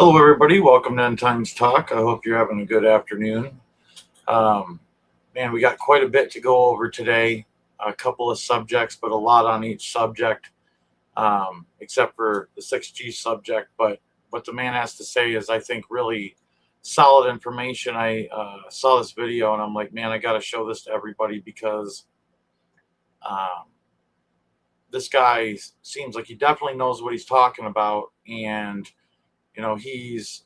Hello, everybody. Welcome to End Times Talk. I hope you're having a good afternoon. Um, Man, we got quite a bit to go over today. A couple of subjects, but a lot on each subject, except for the 6G subject. But what the man has to say is, I think, really solid information. I saw this video and I'm like, man, I got to show this to everybody because um, this guy seems like he definitely knows what he's talking about. And, he's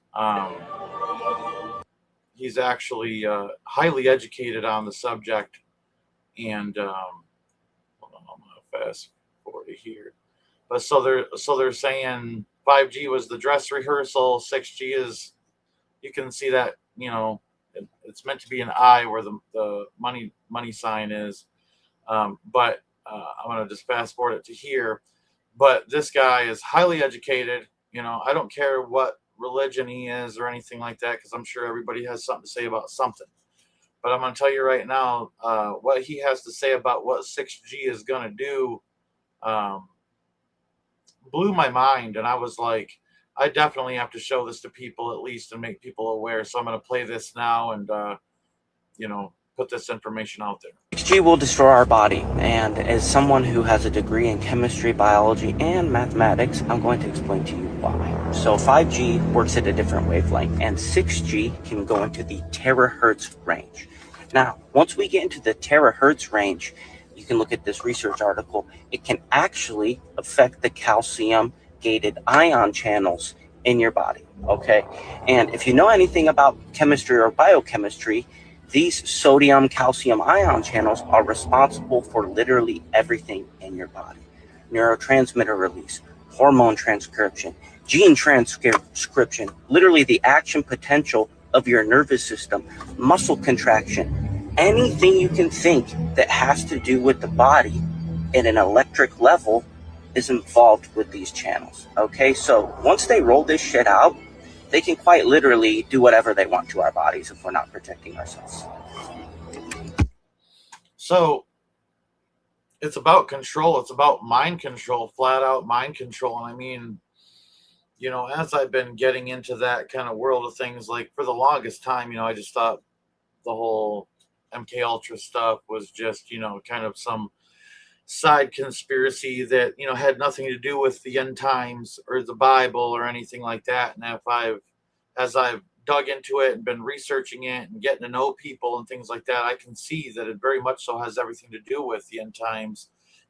actually highly educated on the subject. And hold on, I'm gonna fast forward to here. But so they're saying 5G was the dress rehearsal. 6G is, you can see that, it's meant to be an eye where the money sign is. But I'm gonna just fast forward it to here. But this guy is highly educated. I don't care what religion he is or anything like that, because I'm sure everybody has something to say about something. But I'm going to tell you right now, what he has to say about what 6G is going to do um, blew my mind. And I was like, I definitely have to show this to people at least and make people aware. So I'm going to play this now and, put this information out there. 6G will destroy our body, and as someone who has a degree in chemistry, biology, and mathematics, I'm going to explain to you why. So 5G works at a different wavelength, and 6G can go into the terahertz range. Now, once we get into the terahertz range, you can look at this research article, it can actually affect the calcium gated ion channels in your body, okay? And if you know anything about chemistry or biochemistry, these sodium calcium ion channels are responsible for literally everything in your body. Neurotransmitter release, hormone transcription, gene transcription, literally the action potential of your nervous system, muscle contraction, anything you can think that has to do with the body at an electric level is involved with these channels. Okay, so once they roll this shit out, they can quite literally do whatever they want to our bodies if we're not protecting ourselves. So it's about control. It's about mind control, flat out mind control. And I mean, as I've been getting into that kind of world of things, like for the longest time, I just thought the whole MK Ultra stuff was just, kind of some side conspiracy that, had nothing to do with the end times or the Bible or anything like that. And as I've dug into it and been researching it and getting to know people and things like that, I can see that it very much so has everything to do with the end times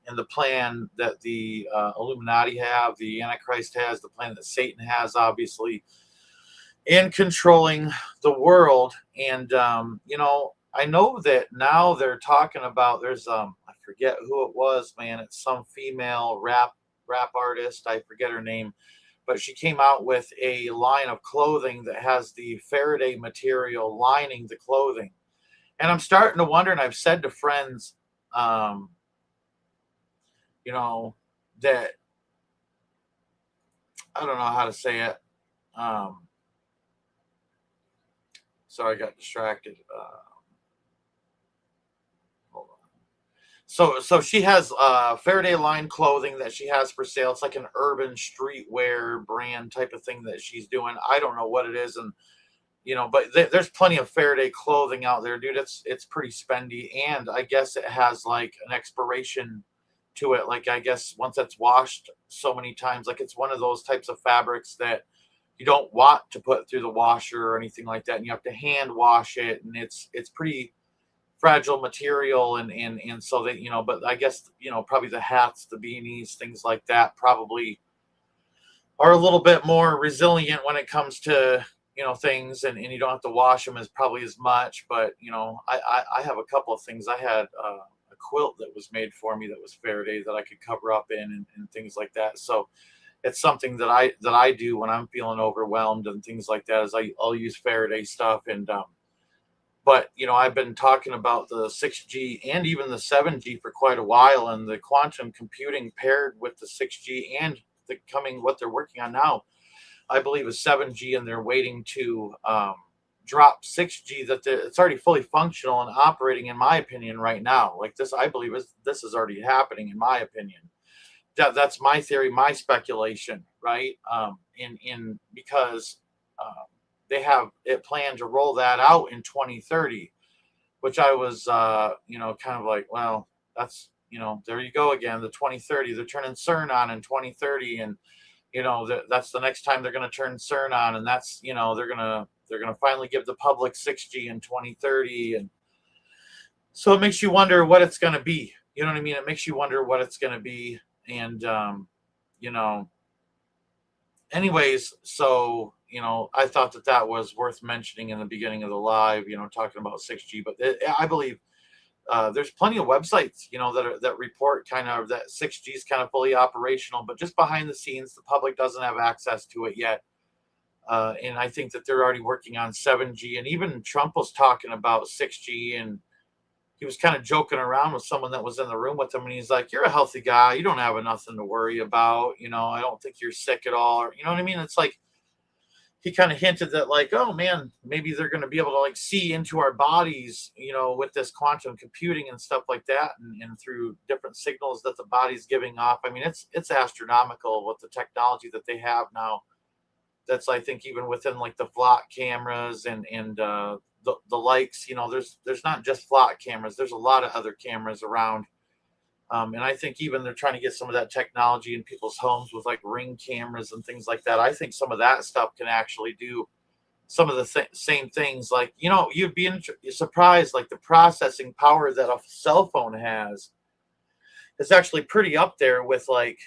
and the plan that the Illuminati have, the Antichrist has, the plan that Satan has, obviously, in controlling the world. And I know that now they're talking about, there's I forget who it was, man. It's some female rap artist. I forget her name, but she came out with a line of clothing that has the Faraday material lining the clothing. And I'm starting to wonder, and I've said to friends, um, that I don't know how to say it. Um, Sorry, I got distracted. Hold on. So she has Faraday line clothing that she has for sale. It's like an urban streetwear brand type of thing that she's doing. I don't know what it is, and but there's plenty of Faraday clothing out there, dude. It's pretty spendy, and I guess it has like an expiration to it. Like I guess once it's washed so many times, like it's one of those types of fabrics that you don't want to put through the washer or anything like that, and you have to hand wash it, and it's pretty fragile material, and so that but I guess probably the hats, the beanies, things like that probably are a little bit more resilient when it comes to things, and you don't have to wash them as probably as much. But I have a couple of things. I had a quilt that was made for me that was Faraday that I could cover up in, and things like that. So it's something that I do when I'm feeling overwhelmed and things like that, is I'll use Faraday stuff. And but I've been talking about the 6G and even the 7G for quite a while, and the quantum computing paired with the 6G and the coming, what they're working on now, I believe, is 7G, and they're waiting to drop 6G. It's already fully functional and operating, in my opinion, right now. Like this, I believe this is already happening, in my opinion. That's my theory, my speculation, right? In because they have it planned to roll that out in 2030, which I was, kind of like, well, that's, there you go again, the 2030. They're turning CERN on in 2030, and that's the next time they're going to turn CERN on, and that's, they're gonna finally give the public 6G in 2030, and so it makes you wonder what it's going to be. You know what I mean? It makes you wonder what it's going to be, and you know, anyways, so I thought that that was worth mentioning in the beginning of the live. Talking about 6G, but I believe there's plenty of websites, that report kind of that 6G is kind of fully operational, but just behind the scenes, the public doesn't have access to it yet. And I think that they're already working on 7G, and even Trump was talking about 6G, and he was kind of joking around with someone that was in the room with him, and he's like, "You're a healthy guy. You don't have nothing to worry about. I don't think you're sick at all." Or, you know what I mean? It's like he kind of hinted that, like, oh man, maybe they're going to be able to like see into our bodies, with this quantum computing and stuff like that, and through different signals that the body's giving off. I mean, it's astronomical with the technology that they have now. That's, I think, even within like the flock cameras and the likes. There's not just flock cameras. There's a lot of other cameras around. And I think even they're trying to get some of that technology in people's homes with like ring cameras and things like that. I think some of that stuff can actually do some of the same things. Like, you'd be surprised, like the processing power that a cell phone has is actually pretty up there with like,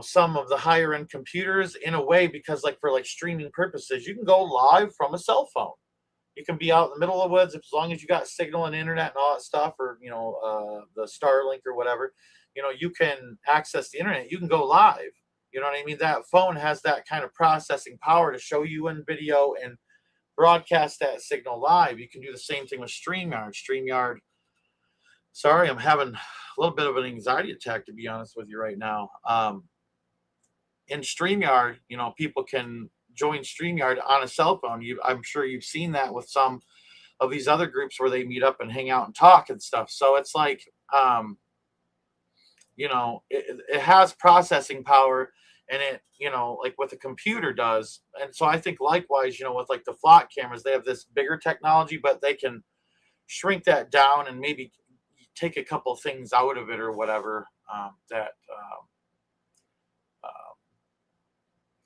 some of the higher end computers in a way, because like for like streaming purposes, you can go live from a cell phone. You can be out in the middle of the woods, as long as you got signal and internet and all that stuff, or the Starlink or whatever. You can access the internet. You can go live. You know what I mean? That phone has that kind of processing power to show you in video and broadcast that signal live. You can do the same thing with StreamYard. StreamYard. Sorry, I'm having a little bit of an anxiety attack, to be honest with you right now. In StreamYard, people can join StreamYard on a cell phone. I'm sure you've seen that with some of these other groups where they meet up and hang out and talk and stuff. So it's like, it has processing power, and it, like what the computer does. And so I think likewise, with like the flock cameras, they have this bigger technology, but they can shrink that down and maybe take a couple things out of it or whatever. That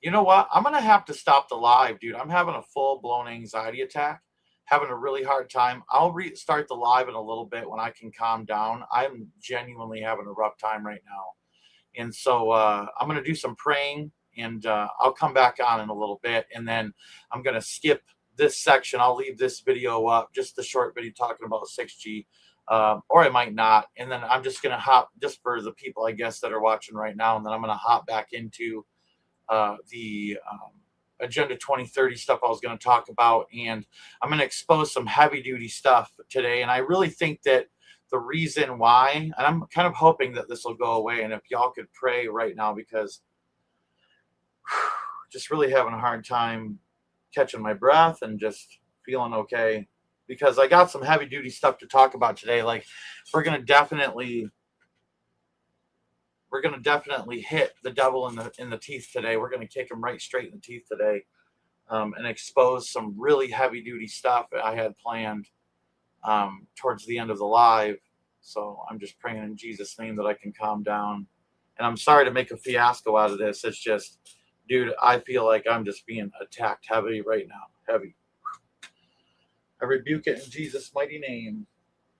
You know what? I'm gonna have to stop the live, dude. I'm having a full blown anxiety attack, having a really hard time. I'll restart the live in a little bit when I can calm down. I'm genuinely having a rough time right now, and so I'm gonna do some praying, and I'll come back on in a little bit, and then I'm gonna skip this section. I'll leave this video up, just the short video talking about 6G. Or I might not, and then I'm just gonna hop, just for the people I guess that are watching right now, and then I'm gonna hop back into the Agenda 2030 stuff I was going to talk about. And I'm going to expose some heavy duty stuff today. And I really think that the reason why, and I'm kind of hoping that this will go away, and if y'all could pray right now, because just really having a hard time catching my breath and just feeling okay, because I got some heavy duty stuff to talk about today. Like, we're going to definitely hit the devil in the teeth today. We're going to kick him right straight in the teeth today, and expose some really heavy duty stuff that I had planned towards the end of the live. So I'm just praying in Jesus' name that I can calm down. And I'm sorry to make a fiasco out of this. It's just, dude, I feel like I'm just being attacked heavy right now. Heavy. I rebuke it in Jesus' mighty name.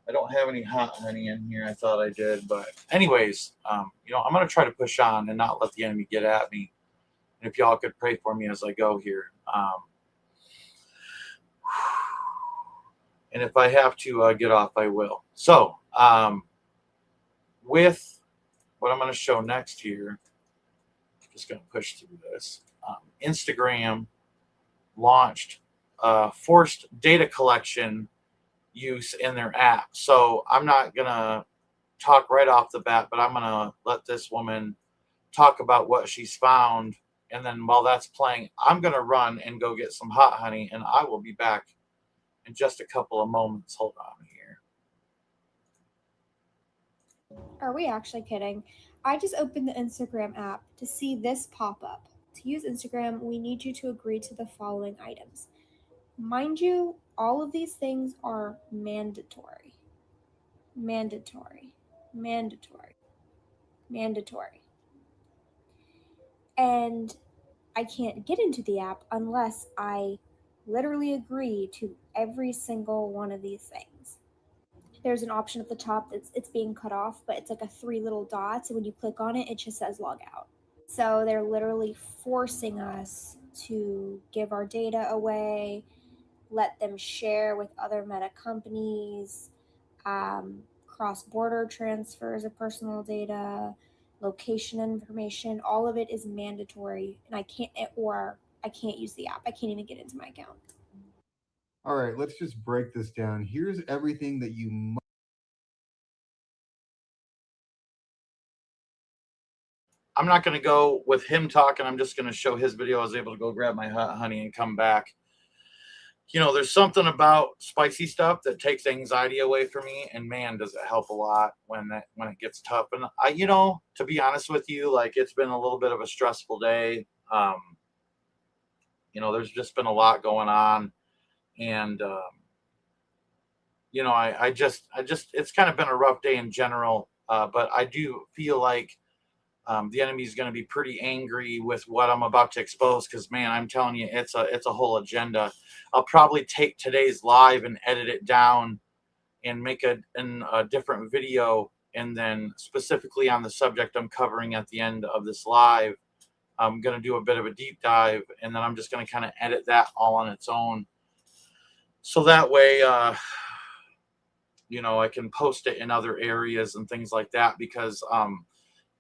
I don't have any hot honey in here. I thought I did, but anyways, I'm going to try to push on and not let the enemy get at me. And if y'all could pray for me as I go here. And if I have to get off, I will. So, with what I'm going to show next here, I'm just going to push through this. Instagram launched forced data collection use in their app. So I'm not going to talk right off the bat, but I'm going to let this woman talk about what she's found. And then while that's playing, I'm going to run and go get some hot honey, and I will be back in just a couple of moments. Hold on here. Are we actually kidding? I just opened the Instagram app to see this pop up. To use Instagram, we need you to agree to the following items: Mind you, all of these things are mandatory. Mandatory. Mandatory. Mandatory. And I can't get into the app unless I literally agree to every single one of these things. There's an option at the top that's it's being cut off, but it's like a three little dots, and when you click on it, it just says log out. So they're literally forcing us to give our data away, let them share with other meta companies, cross border transfers of personal data, location information. All of it is mandatory, and I can't use the app. I can't even get into my account. All right, let's just break this down. Here's everything that you must. I'm not going to go with him talking. I'm just going to show his video. I was able to go grab my honey and come back. There's something about spicy stuff that takes anxiety away from me, and man, does it help a lot when it gets tough. And to be honest with you, like, it's been a little bit of a stressful day. There's just been a lot going on, and I just it's kind of been a rough day in general. But I do feel like the enemy is going to be pretty angry with what I'm about to expose, because man, I'm telling you, it's a whole agenda. I'll probably take today's live and edit it down and make a different video, and then specifically on the subject I'm covering at the end of this live, I'm going to do a bit of a deep dive, and then I'm just going to kind of edit that all on its own, so that way I can post it in other areas and things like that, because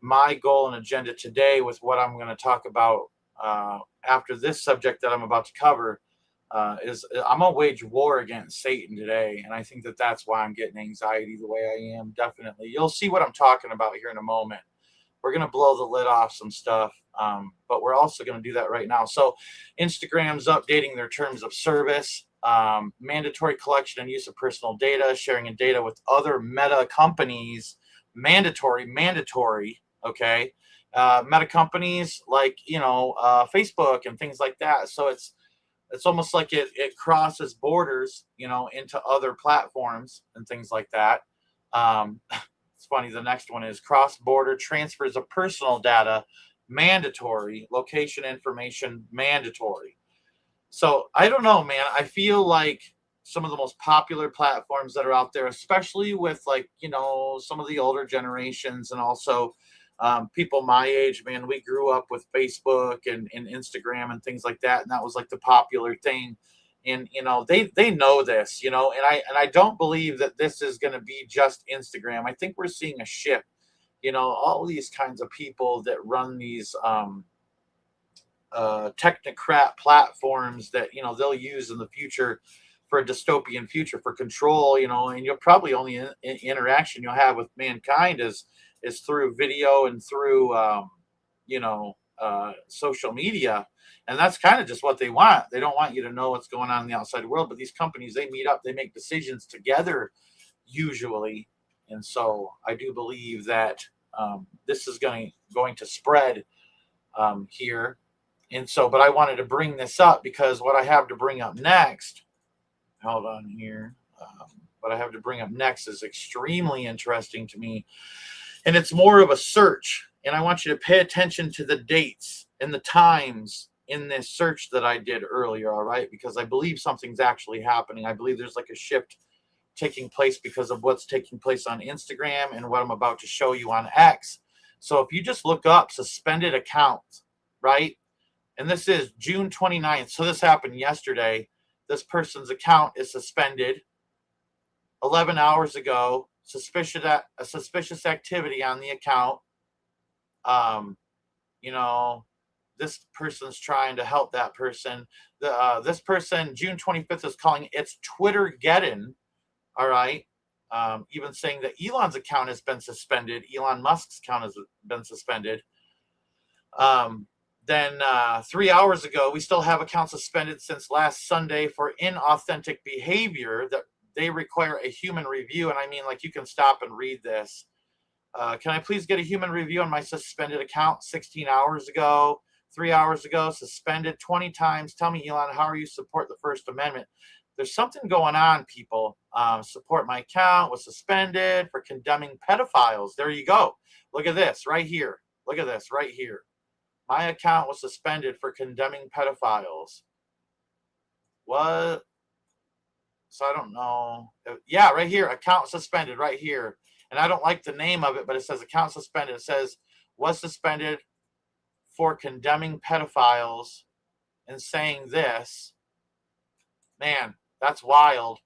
my goal and agenda today with what I'm going to talk about after this subject that I'm about to cover is I'm going to wage war against Satan today. And I think that that's why I'm getting anxiety the way I am. Definitely. You'll see what I'm talking about here in a moment. We're going to blow the lid off some stuff, but we're also going to do that right now. So Instagram's updating their terms of service, mandatory collection and use of personal data, sharing of data with other meta companies, mandatory. Okay. Meta companies like, Facebook and things like that. So it's almost like it crosses borders, into other platforms and things like that. It's funny. The next one is cross-border transfers of personal data, mandatory, location information, mandatory. So I don't know, man. I feel like some of the most popular platforms that are out there, especially with, like, some of the older generations, and also people my age, man, we grew up with Facebook and Instagram and things like that. And that was like the popular thing. And, they know this, and I don't believe that this is going to be just Instagram. I think we're seeing a shift, all these kinds of people that run these, technocrat platforms that they'll use in the future for a dystopian future for control, and you'll probably only interaction you'll have with mankind is through video and through social media. And that's kind of just what they want. They don't want you to know what's going on in the outside world, but these companies, they meet up, they make decisions together usually. And so I do believe that this is going to spread here. And so, but I wanted to bring this up because what I have to bring up next, hold on here. What I have to bring up next is extremely interesting to me. And it's more of a search. And I want you to pay attention to the dates and the times in this search that I did earlier, all right? Because I believe something's actually happening. I believe there's like a shift taking place because of what's taking place on Instagram and what I'm about to show you on X. So if you just look up suspended accounts, right? And this is June 29th. So this happened yesterday. This person's account is suspended 11 hours ago. Suspicious activity on the account. This person's trying to help that person. This person, June 25th, is calling it's Twittergeddon. All right. Even saying that Elon's account has been suspended. Elon Musk's account has been suspended. Then 3 hours ago, we still have accounts suspended since last Sunday for inauthentic behavior that they require a human review. And I mean, like, you can stop and read this. Can I please get a human review on my suspended account 16 hours ago? 3 hours ago, suspended 20 times. Tell me, Elon, how are you support the First Amendment? There's something going on, people. Support my account was suspended for condemning pedophiles. There you go. Look at this right here. Look at this right here. My account was suspended for condemning pedophiles. What? So I don't know. Yeah, right here. Account suspended right here. And I don't like the name of it, but it says account suspended. It says was suspended for condemning pedophiles and saying this. Man, that's wild.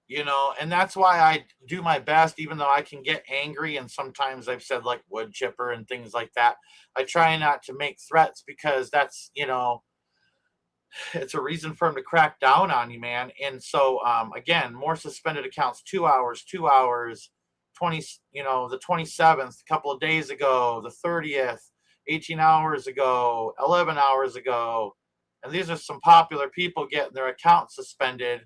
You know, and that's why I do my best, even though I can get angry. And sometimes I've said like wood chipper and things like that. I try not to make threats because that's, you know, it's a reason for him to crack down on you, man. And so, again, more suspended accounts, 2 hours, 20, you know, the 27th, a couple of days ago, the 30th, 18 hours ago, 11 hours ago. And these are some popular people getting their accounts suspended.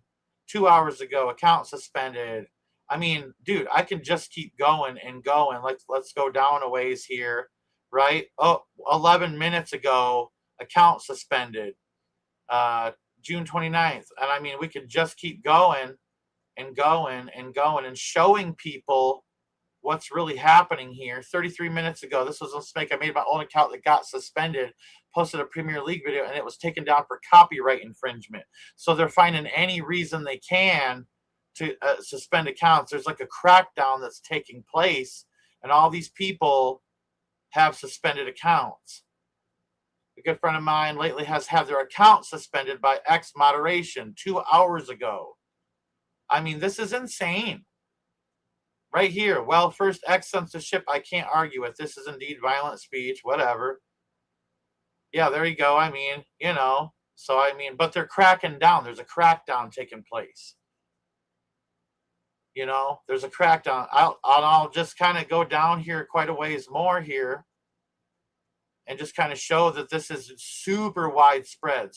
2 hours ago, account suspended. I mean, dude, I can just keep going and going. Let's go down a ways here, right? Oh, 11 minutes ago, account suspended. June 29th. And I mean, we could just keep going and going and going and showing people what's really happening here. 33 minutes ago, this was a mistake. I made my own account that got suspended, posted a Premier League video, and it was taken down for copyright infringement. So they're finding any reason they can to suspend accounts. There's like a crackdown that's taking place, and all these people have suspended accounts. A good friend of mine lately has had their account suspended by X moderation 2 hours ago. I mean, this is insane. Right here. Well, first, X censorship, I can't argue with. This is indeed violent speech, whatever. Yeah, there you go. I mean, you know, so I mean, but they're cracking down. There's a crackdown taking place. You know, there's a crackdown. I'll just kind of go down here quite a ways more here and just kind of show that this is super widespread.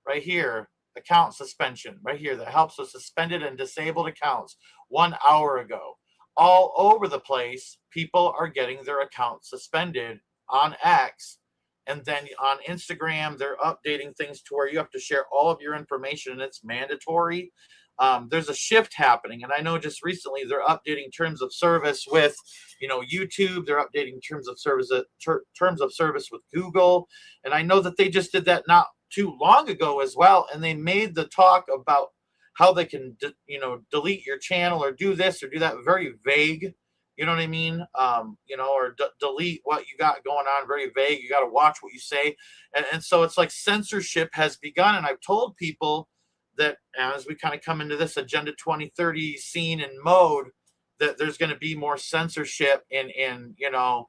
Right here, account suspension, right here, that helps with suspended and disabled accounts 1 hour ago. All over the place, people are getting their accounts suspended on X. And then on Instagram, they're updating things to where you have to share all of your information and it's mandatory. There's a shift happening, and I know just recently they're updating terms of service with, you know, YouTube. They're updating terms of service with Google, and I know that they just did that not too long ago as well. And they made the talk about how they can, you know, delete your channel or do this or do that very vague. You know what I mean? You know, or delete what you got going on, very vague. You got to watch what you say, and so it's like censorship has begun. And I've told people that as we kind of come into this Agenda 2030 scene and mode, that there's going to be more censorship in you know,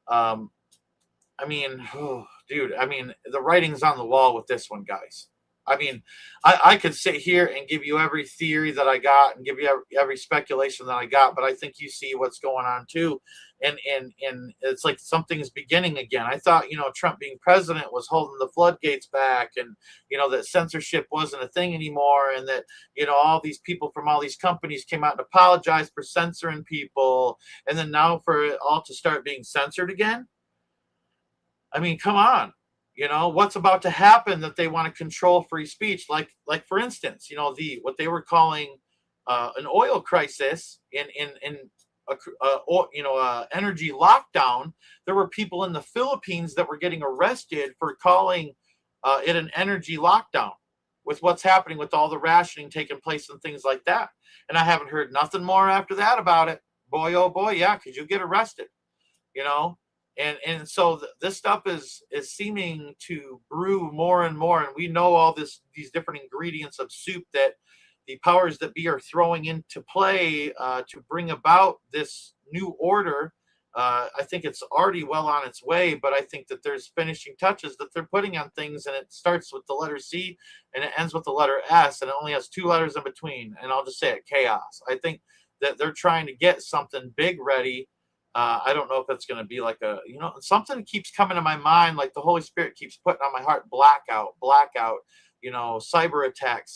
I mean, oh, dude, I mean, the writing's on the wall with this one, guys. I mean, I could sit here and give you every theory that I got and give you every speculation that I got, but I think you see what's going on too. And it's like something's beginning again. I thought, you know, Trump being president was holding the floodgates back, and, you know, that censorship wasn't a thing anymore, and that, you know, all these people from all these companies came out and apologized for censoring people, and then now for it all to start being censored again. I mean, come on. You know, what's about to happen that they want to control free speech? Like for instance, you know, what they were calling an oil crisis in energy lockdown. There were people in the Philippines that were getting arrested for calling it an energy lockdown with what's happening with all the rationing taking place and things like that. And I haven't heard nothing more after that about it. Boy, oh boy, yeah, because you get arrested, you know. And so this stuff is seeming to brew more and more, and we know all these different ingredients of soup that the powers that be are throwing into play to bring about this new order. I think it's already well on its way, but I think that there's finishing touches that they're putting on things, and it starts with the letter C and it ends with the letter S, and it only has two letters in between. And I'll just say it, chaos. I think that they're trying to get something big ready. I don't know if it's going to be like a, you know, something keeps coming to my mind, like the Holy Spirit keeps putting on my heart, blackout, you know, cyber attack,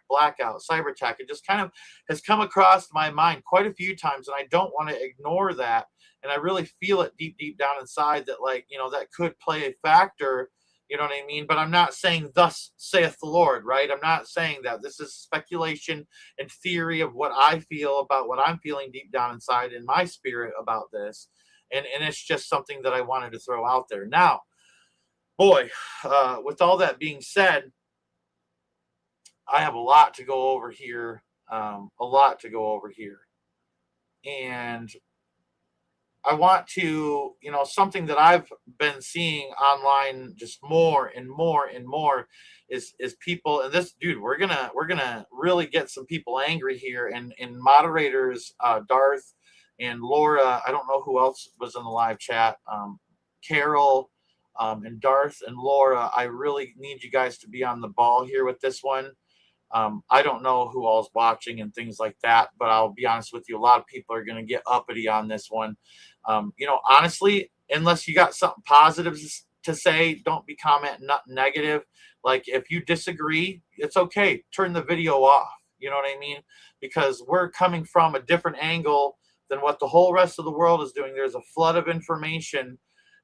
blackout, cyber attack. It just kind of has come across my mind quite a few times, and I don't want to ignore that. And I really feel it deep down inside that, like, that could play a factor, you know what I mean? But I'm not saying thus saith the Lord, right? I'm not saying that. This is speculation and theory of what I feel about what I'm feeling deep down inside in my spirit about this. And it's just something that I wanted to throw out there. Now, boy, with all that being said, I have a lot to go over here. A lot to go over here. And I want to, something that I've been seeing online just more and more and more is people, and this dude, we're gonna really get some people angry here, and moderators, Darth and Laura, I don't know who else was in the live chat, Carol, and Darth and Laura, I really need you guys to be on the ball here with this one. I don't know who all's watching and things like that, but I'll be honest with you, a lot of people are going to get uppity on this one. Honestly, unless you got something positive to say, don't be commenting nothing negative. Like, if you disagree, it's okay. Turn the video off. You know what I mean? Because we're coming from a different angle than what the whole rest of the world is doing. There's a flood of information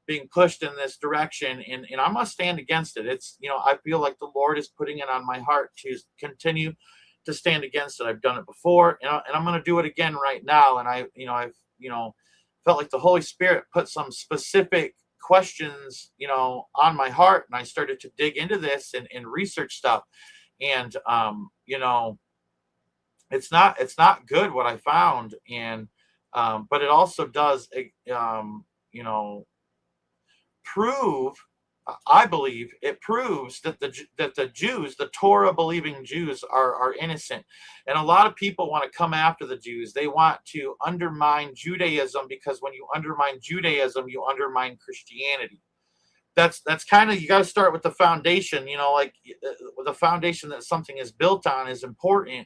being pushed in this direction, and I'm gonna stand against it. It's, I feel like the Lord is putting it on my heart to continue to stand against it. I've done it before, and I'm gonna do it again right now. And I've felt like the Holy Spirit put some specific questions, on my heart, and I started to dig into this and research stuff. And it's not good what I found, and but it also does, prove, I believe it proves that the Jews, the Torah believing Jews, are innocent. And a lot of people want to come after the Jews. They want to undermine Judaism, because when you undermine Judaism, you undermine Christianity. That's kind of, you got to start with the foundation. Like, the foundation that something is built on is important.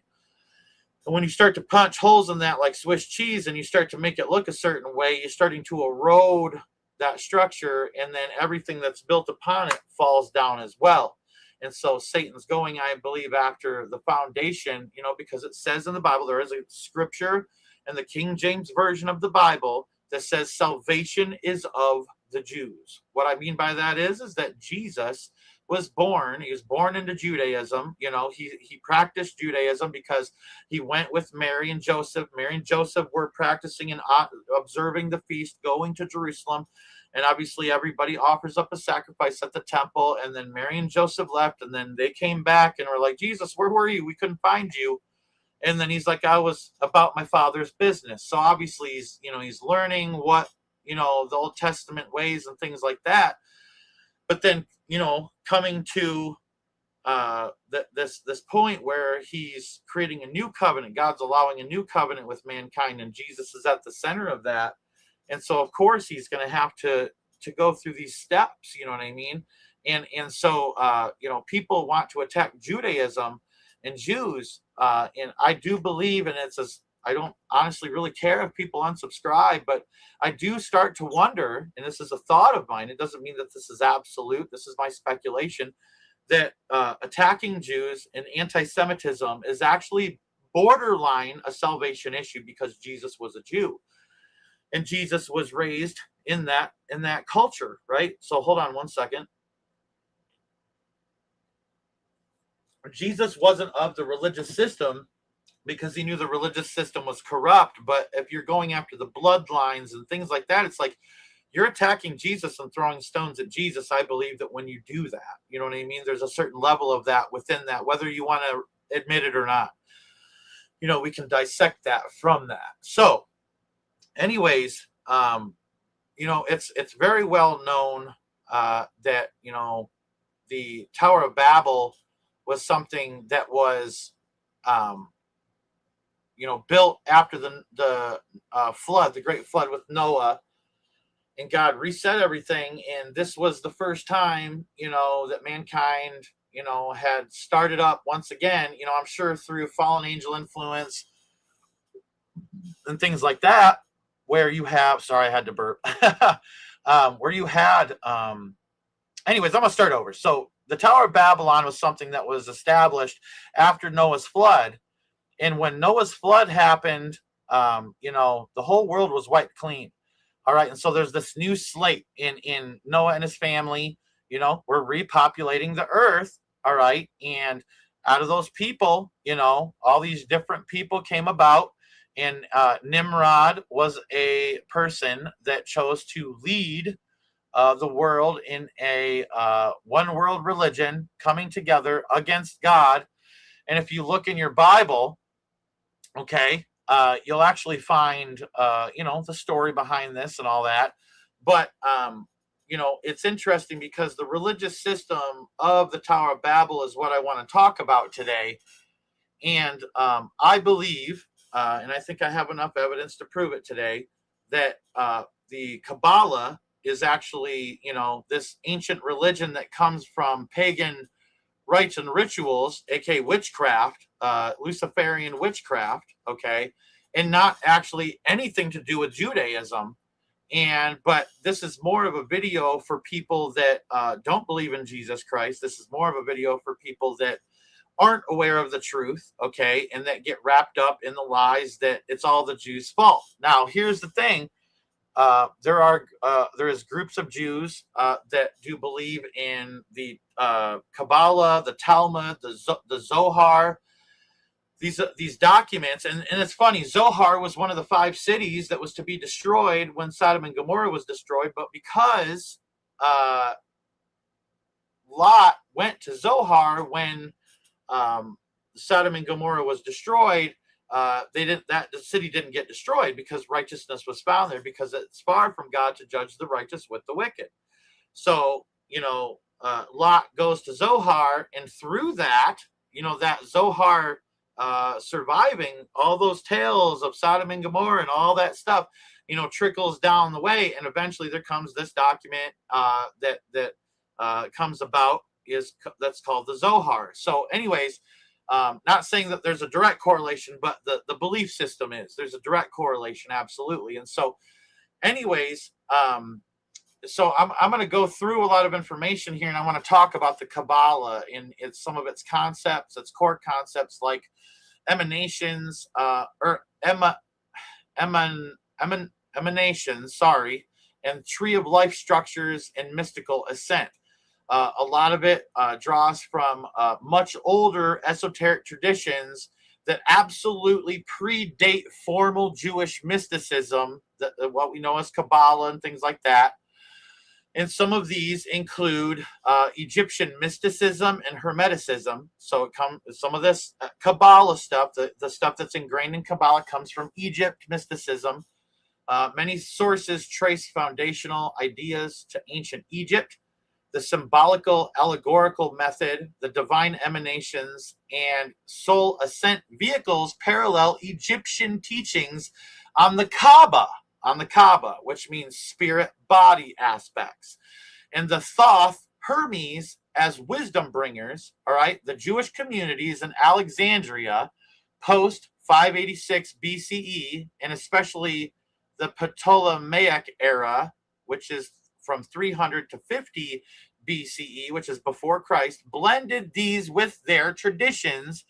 And when you start to punch holes in that like Swiss cheese, and you start to make it look a certain way, you're starting to erode that structure, and then everything that's built upon it falls down as well. And so Satan's going, I believe, after the foundation, because it says in the Bible, there is a scripture in the King James Version of the Bible that says salvation is of the Jews. What I mean by that is that Jesus was born. He was born into Judaism. He practiced Judaism because he went with Mary and Joseph. Mary and Joseph were practicing and observing the feast, going to Jerusalem. And obviously everybody offers up a sacrifice at the temple. And then Mary and Joseph left, and then they came back and were like, Jesus, where were you? We couldn't find you. And then he's like, I was about my Father's business. So obviously he's learning what, the Old Testament ways and things like that. But then, coming to this point where he's creating a new covenant, God's allowing a new covenant with mankind, and Jesus is at the center of that. And so, of course, he's going to have to go through these steps. You know what I mean? And so, people want to attack Judaism and Jews. And I do believe, and I don't honestly really care if people unsubscribe, but I do start to wonder, and this is a thought of mine, it doesn't mean that this is absolute, this is my speculation, that attacking Jews and anti-Semitism is actually borderline a salvation issue, because Jesus was a Jew. And Jesus was raised in that culture, right? So hold on one second. Jesus wasn't of the religious system, because he knew the religious system was corrupt. But if you're going after the bloodlines and things like that, it's like you're attacking Jesus and throwing stones at Jesus. I believe that when you do that, you know what I mean? There's a certain level of that within that, whether you want to admit it or not. We can dissect that from that. So anyways, it's very well known that, the Tower of Babel was something that was, built after the flood, the great flood with Noah, and God reset everything. And this was the first time, that mankind, had started up once again, I'm sure through fallen angel influence and things like that, where you have, sorry, I had to burp, where you had, anyways, I'm going to start over. So the Tower of Babylon was something that was established after Noah's flood. And when Noah's flood happened, the whole world was wiped clean. All right. And so there's this new slate in Noah and his family. We're repopulating the earth. All right. And out of those people, all these different people came about. And Nimrod was a person that chose to lead the world in a one world religion coming together against God. And if you look in your Bible, okay, you'll actually find, the story behind this and all that. But, it's interesting because the religious system of the Tower of Babel is what I want to talk about today. And I believe, and I think I have enough evidence to prove it today, that the Kabbalah is actually, this ancient religion that comes from pagan rites and rituals, aka witchcraft, Luciferian witchcraft, okay, and not actually anything to do with Judaism. But this is more of a video for people that don't believe in Jesus Christ. This is more of a video for people that aren't aware of the truth, okay, and that get wrapped up in the lies that it's all the Jews' fault. Now, here's the thing. There is groups of Jews that do believe in the Kabbalah, the Talmud, the Zohar, these documents. And it's funny, Zohar was one of the 5 cities that was to be destroyed when Sodom and Gomorrah was destroyed, but because Lot went to Zohar when Sodom and Gomorrah was destroyed, the city didn't get destroyed because righteousness was found there, because it's far from God to judge the righteous with the wicked. So, Lot goes to Zohar, and through that, that Zohar surviving all those tales of Sodom and Gomorrah and all that stuff, trickles down the way, and eventually there comes this document that comes about that's called the Zohar. So, anyways. Not saying that there's a direct correlation, but the belief system there's a direct correlation, absolutely. And so, anyways, so I'm going to go through a lot of information here, and I want to talk about the Kabbalah in some of its concepts, its core concepts like emanations, emanations, and tree of life structures and mystical ascent. A lot of it draws from much older esoteric traditions that absolutely predate formal Jewish mysticism, what we know as Kabbalah and things like that. And some of these include Egyptian mysticism and Hermeticism. So some of this Kabbalah stuff, the stuff that's ingrained in Kabbalah, comes from Egypt mysticism. Many sources trace foundational ideas to ancient Egypt. The symbolical allegorical method, the divine emanations, and soul ascent vehicles parallel Egyptian teachings on the Kaaba, which means spirit body aspects. And the Thoth Hermes as wisdom bringers, all right, the Jewish communities in Alexandria post 586 BCE, and especially the Ptolemaic era, which is from 300 to 50 BCE, which is before Christ, blended these with their traditions,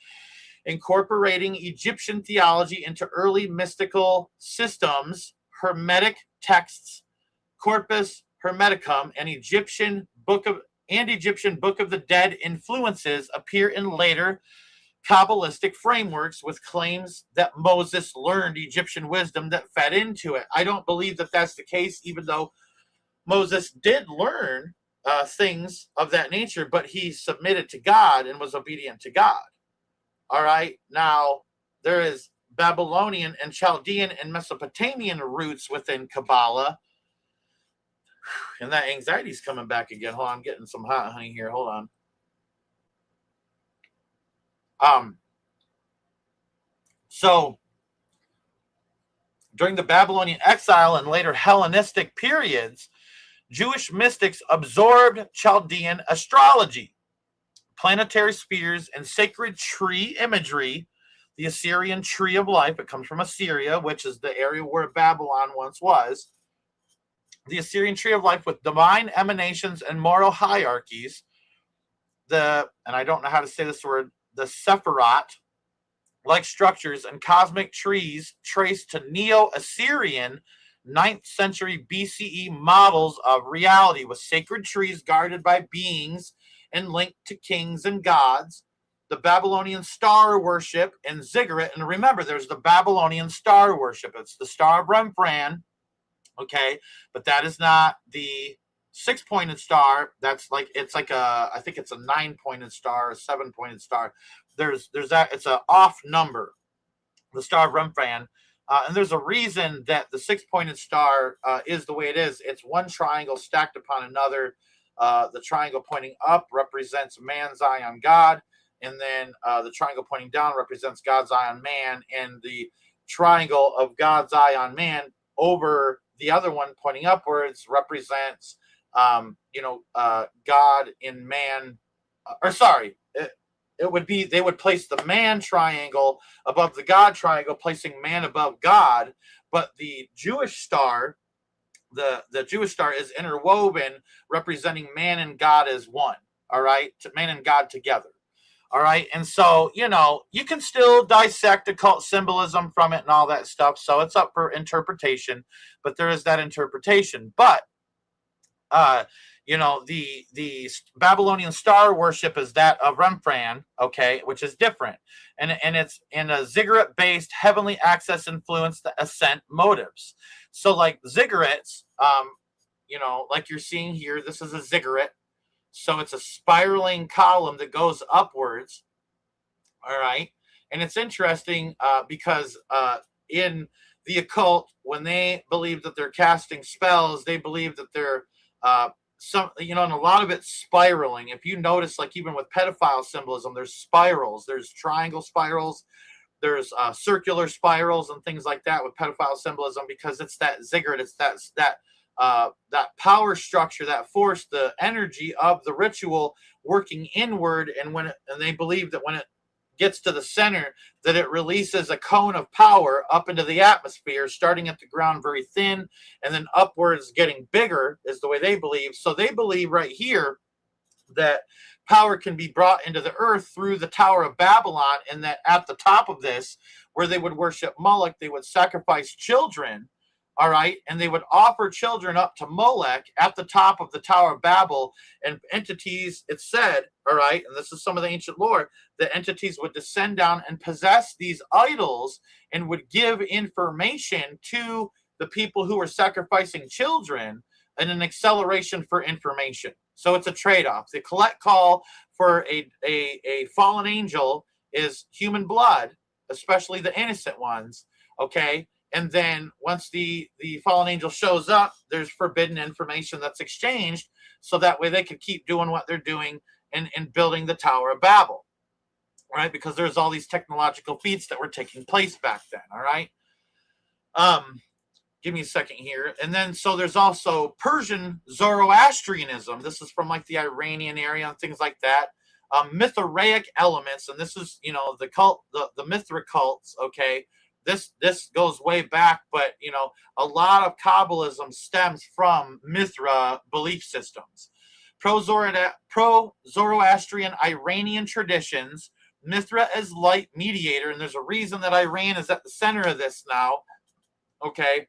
incorporating Egyptian theology into early mystical systems, Hermetic texts, Corpus Hermeticum, and Egyptian Book of the Dead influences appear in later Kabbalistic frameworks with claims that Moses learned Egyptian wisdom that fed into it. I don't believe that that's the case, even though Moses did learn things of that nature, but he submitted to God and was obedient to God. All right. Now, there is Babylonian and Chaldean and Mesopotamian roots within Kabbalah. And that anxiety's coming back again. Hold on, I'm getting some hot honey here. Hold on. So, during the Babylonian exile and later Hellenistic periods, Jewish mystics absorbed Chaldean astrology, planetary spheres, and sacred tree imagery. The Assyrian tree of life, it comes from Assyria, which is the area where Babylon once was. The Assyrian tree of life with divine emanations and moral hierarchies. And I don't know how to say this word, the Sephirot, like structures and cosmic trees traced to Neo-Assyrian ninth century BCE models of reality with sacred trees guarded by beings and linked to kings and gods. The Babylonian star worship and ziggurat. And remember, there's the Babylonian star worship. It's the Star of Remphan, okay? But that is not the six-pointed star. That's like, it's like I think it's a nine-pointed star, a seven-pointed star. There's that, it's an off number, the Star of Remphan. And there's a reason that the six-pointed star is the way it is. It's one triangle stacked upon another. The triangle pointing up represents man's eye on God, and then the triangle pointing down represents God's eye on man, and the triangle of God's eye on man over the other one pointing upwards represents, God in man. It would be, they would place the man triangle above the God triangle, placing man above God. But the Jewish star, the Jewish star is interwoven, representing man and God as one. All right, man and God together. All right, and so you can still dissect occult symbolism from it and all that stuff. So it's up for interpretation, but there is that interpretation. But the Babylonian star worship is that of Remphan, okay, which is different, and it's in a ziggurat-based heavenly access influence the ascent motives. So like ziggurats, like you're seeing here, this is a ziggurat, so it's a spiraling column that goes upwards. All right, and it's interesting because in the occult, when they believe that they're casting spells, they believe that they're and a lot of it's spiraling. If you notice, like even with pedophile symbolism, there's spirals, there's triangle spirals, there's circular spirals and things like that with pedophile symbolism, because it's that ziggurat, it's that power structure, that force, the energy of the ritual working inward, and they believe that when it gets to the center, that it releases a cone of power up into the atmosphere, starting at the ground very thin and then upwards getting bigger, is the way they believe. So they believe right here that power can be brought into the earth through the Tower of Babylon, and that at the top of this, where they would worship Moloch, they would sacrifice children. All right, and they would offer children up to Molech at the top of the Tower of Babel, and entities, it said, all right, and this is some of the ancient lore, the entities would descend down and possess these idols and would give information to the people who were sacrificing children, and an acceleration for information. So it's a trade-off. The collect call for a fallen angel is human blood, especially the innocent ones, okay? And then once the fallen angel shows up, there's forbidden information that's exchanged, so that way they can keep doing what they're doing and building the Tower of Babel, right? Because there's all these technological feats that were taking place back then, all right? Give me a second here. And then, so there's also Persian Zoroastrianism. This is from like the Iranian area and things like that. Mithraic elements, and this is, the cult, the Mithra cults, okay? This goes way back, but a lot of Kabbalism stems from Mithra belief systems. Pro-Zoroastrian Iranian traditions, Mithra as light mediator, and there's a reason that Iran is at the center of this now, okay?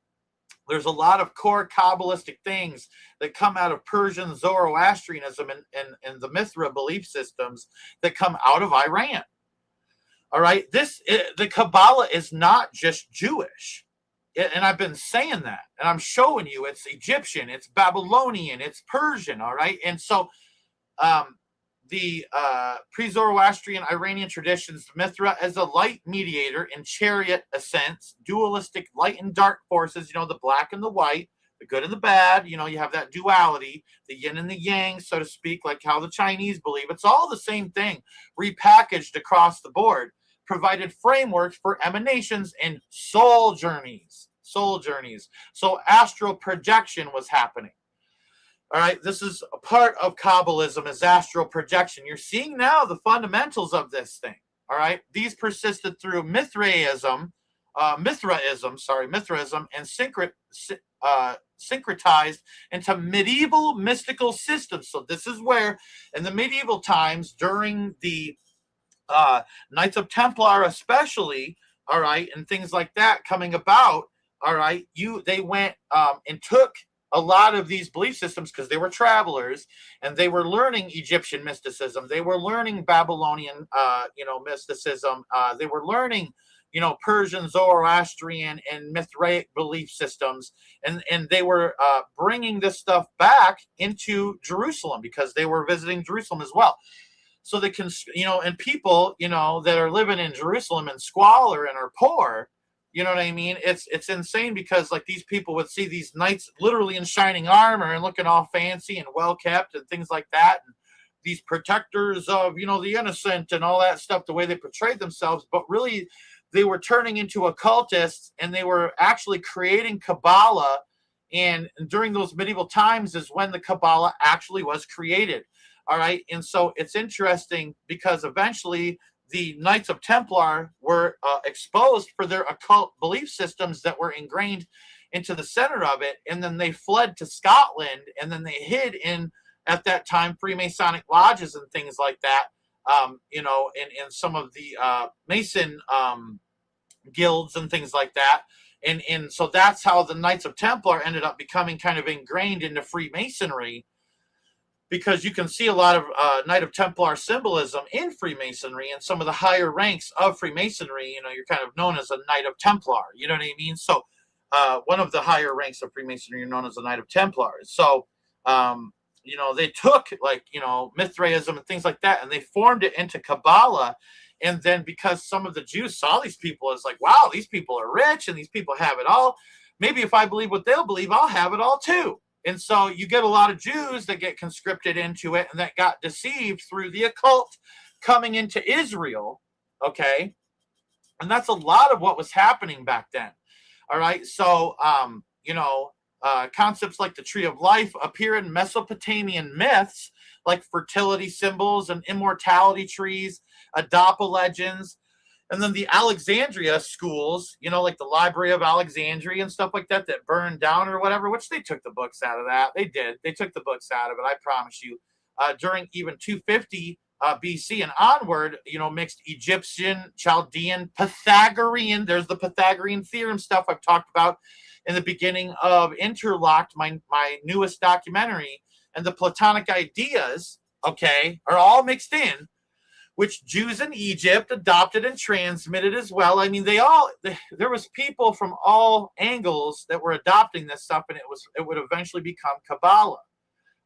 There's a lot of core Kabbalistic things that come out of Persian Zoroastrianism and the Mithra belief systems that come out of Iran. All right, the Kabbalah is not just Jewish, and I've been saying that, and I'm showing you it's Egyptian, it's Babylonian, it's Persian. All right, and so the pre-Zoroastrian Iranian traditions, Mithra as a light mediator in chariot ascents, dualistic light and dark forces, the black and the white, the good and the bad, you have that duality, the yin and the yang, so to speak, like how the Chinese believe. It's all the same thing, repackaged across the board, provided frameworks for emanations and soul journeys. So astral projection was happening. All right, this is a part of Kabbalism, is astral projection. You're seeing now the fundamentals of this thing. All right, these persisted through Mithraism, and syncretized into medieval mystical systems. So this is where, in the medieval times, during the Knights of Templar especially, all right, and things like that coming about, all right, they went and took a lot of these belief systems because they were travelers and they were learning Egyptian mysticism. They were learning Babylonian, mysticism. They were learning, Persian, Zoroastrian, and Mithraic belief systems, and they were bringing this stuff back into Jerusalem because they were visiting Jerusalem as well. So they can, and people, that are living in Jerusalem in squalor and are poor, you know what I mean? It's insane because like these people would see these knights literally in shining armor and looking all fancy and well kept and things like that. And these protectors of, the innocent and all that stuff, the way they portrayed themselves, but really they were turning into occultists and they were actually creating Kabbalah. And during those medieval times is when the Kabbalah actually was created. All right. And so it's interesting because eventually the Knights of Templar were exposed for their occult belief systems that were ingrained into the center of it. And then they fled to Scotland and then they hid in, at that time, Freemasonic lodges and things like that, in some of the Mason guilds and things like that. And so that's how the Knights of Templar ended up becoming kind of ingrained into Freemasonry, because you can see a lot of Knight of Templar symbolism in Freemasonry and some of the higher ranks of Freemasonry. You're kind of known as a Knight of Templar. You know what I mean? So one of the higher ranks of Freemasonry, you're known as a Knight of Templar. So, they took Mithraism and things like that, and they formed it into Kabbalah. And then because some of the Jews saw these people as like, wow, these people are rich and these people have it all. Maybe if I believe what they'll believe, I'll have it all too. And so you get a lot of Jews that get conscripted into it and that got deceived through the occult coming into Israel. Okay. And that's a lot of what was happening back then. All right. So, concepts like the tree of life appear in Mesopotamian myths, like fertility symbols and immortality trees, Adapa legends. And then the Alexandria schools, like the Library of Alexandria and stuff like that, that burned down or whatever, which they took the books out of that. They did. They took the books out of it, I promise you. During even 250 BC and onward, mixed Egyptian, Chaldean, Pythagorean. There's the Pythagorean theorem stuff I've talked about in the beginning of Interlocked, my newest documentary. And the Platonic ideas, okay, are all mixed in, which Jews in Egypt adopted and transmitted as well. I mean, there was people from all angles that were adopting this stuff, and it would eventually become Kabbalah.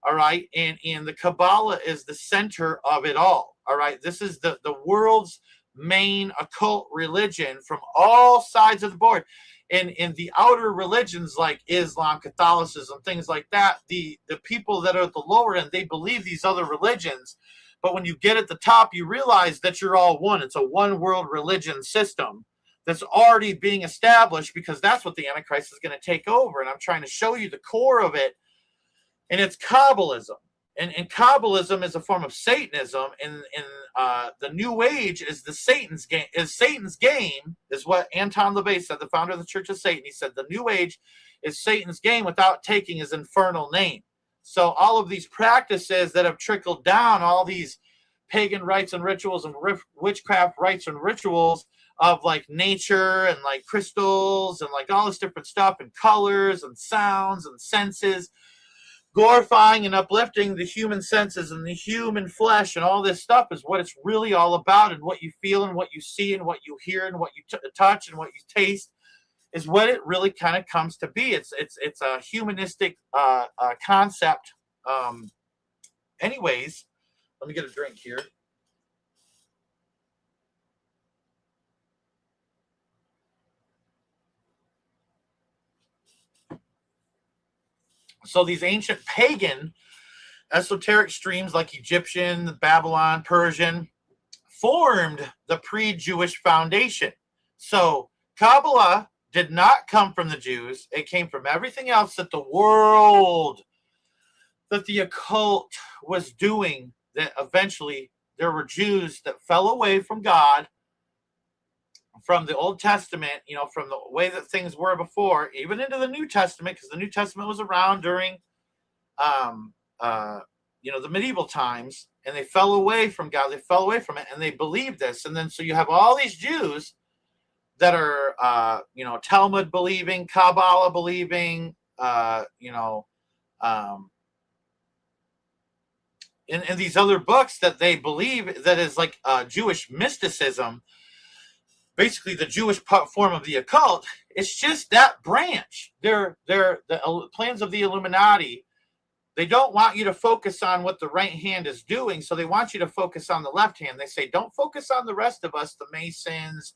All right. And the Kabbalah is the center of it all. All right. This is the world's main occult religion from all sides of the board. And in the outer religions like Islam, Catholicism, things like that, the people that are at the lower end, they believe these other religions. But when you get at the top, you realize that you're all one. It's a one world religion system that's already being established, because that's what the Antichrist is going to take over. And I'm trying to show you the core of it. And it's Kabbalism. And Kabbalism is a form of Satanism. And the New Age is Satan's game, is what Anton LaVey said, the founder of the Church of Satan. He said the New Age is Satan's game without taking his infernal name. So all of these practices that have trickled down, all these pagan rites and rituals and witchcraft rites and rituals of like nature and like crystals and like all this different stuff and colors and sounds and senses, glorifying and uplifting the human senses and the human flesh and all this stuff is what it's really all about. And what you feel and what you see and what you hear and what you touch and what you taste is what it really kind of comes to be. It's a humanistic concept. Anyways, let me get a drink here. So these ancient pagan esoteric streams like Egyptian, Babylon, Persian formed the pre-Jewish foundation. So Kabbalah did not come from the Jews. It came from everything else that the world, that the occult was doing, that eventually there were Jews that fell away from God, from the Old Testament, from the way that things were before, even into the New Testament, because the New Testament was around during, the medieval times, and they fell away from God. They fell away from it, and they believed this. And then so you have all these Jews that are Talmud believing, Kabbalah believing, um, in these other books that they believe that is like Jewish mysticism, basically the Jewish form of the occult. It's just that branch. They're the plans of the Illuminati. They don't want you to focus on what the right hand is doing, so they want you to focus on the left hand. They say, don't focus on the rest of us, the Masons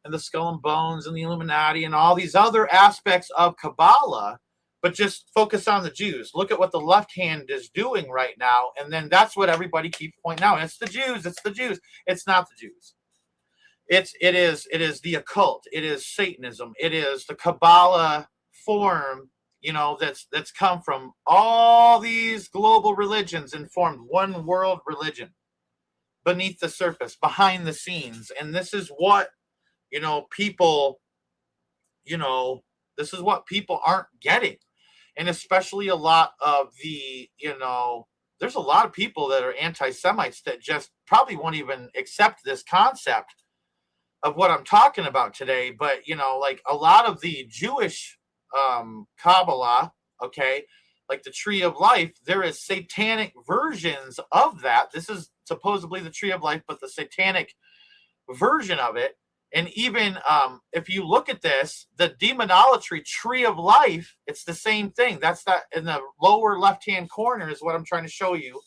and the Skull and Bones and the Illuminati and all these other aspects of Kabbalah, but just focus on the Jews. Look at what the left hand is doing right now, and then that's what everybody keeps pointing out. It's the Jews. It's the Jews. It's not the Jews. It is the occult. It is Satanism. It is the Kabbalah form, that's come from all these global religions and formed one world religion beneath the surface, behind the scenes. And this is what, people, this is what people aren't getting. And especially a lot of the, there's a lot of people that are anti-Semites that just probably won't even accept this concept of what I'm talking about today. But, like a lot of the Jewish Kabbalah, okay, like the Tree of Life, there is satanic versions of that. This is supposedly the Tree of Life, but the satanic version of it. And even if you look at this, the demonolatry Tree of Life, it's the same thing. That's that in the lower left-hand corner is what I'm trying to show you.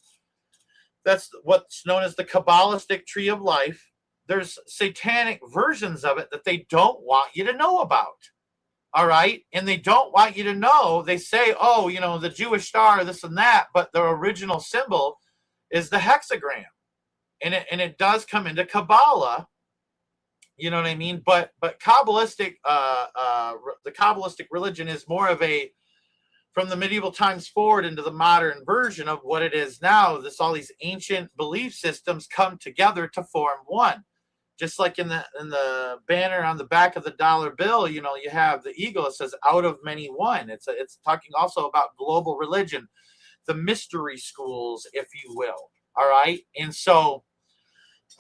That's what's known as the Kabbalistic Tree of Life. There's satanic versions of it that they don't want you to know about. All right. And they don't want you to know. They say, oh, the Jewish star, this and that. But the original symbol is the hexagram. And it does come into Kabbalah. You know what I mean? But Kabbalistic, the Kabbalistic religion is more of from the medieval times forward into the modern version of what it is now. All these ancient belief systems come together to form one. Just like in the banner on the back of the dollar bill, you have the eagle. It says "out of many one." It's talking also about global religion, the mystery schools, if you will. All right, and so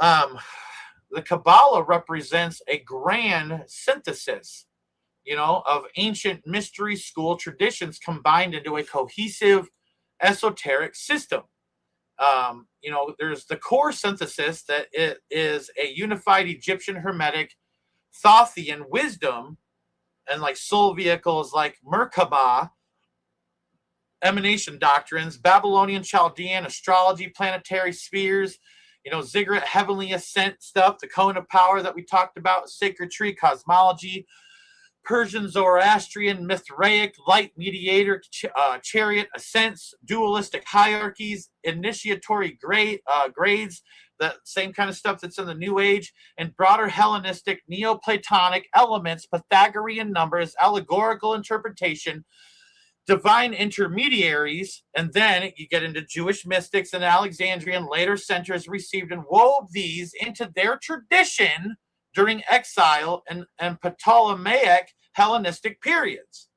the Kabbalah represents a grand synthesis, of ancient mystery school traditions combined into a cohesive, esoteric system. There's the core synthesis that it is a unified Egyptian Hermetic Thothian wisdom and like soul vehicles like Merkabah, emanation doctrines, Babylonian Chaldean astrology, planetary spheres, ziggurat heavenly ascent stuff, the cone of power that we talked about, sacred tree cosmology, Persian Zoroastrian Mithraic light mediator chariot ascents, dualistic hierarchies, initiatory grades, the same kind of stuff that's in the New Age, and broader Hellenistic Neoplatonic elements, Pythagorean numbers, allegorical interpretation, divine intermediaries, and then you get into Jewish mystics and Alexandrian later centers received and wove these into their tradition during exile and Ptolemaic Hellenistic periods.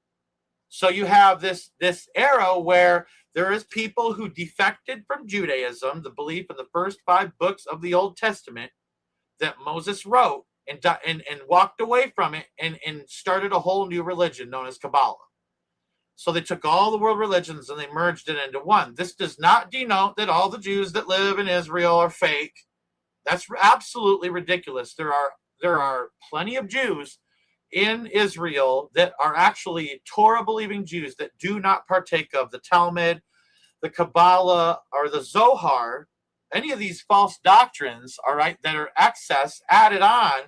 So you have this era where there is people who defected from Judaism, the belief in the first 5 books of the Old Testament that Moses wrote, and walked away from it and started a whole new religion known as Kabbalah. So they took all the world religions and they merged it into one. This does not denote that all the Jews that live in Israel are fake. That's absolutely ridiculous. There are plenty of Jews in Israel that are actually Torah-believing Jews that do not partake of the Talmud, the Kabbalah, or the Zohar, any of these false doctrines, all right, that are added on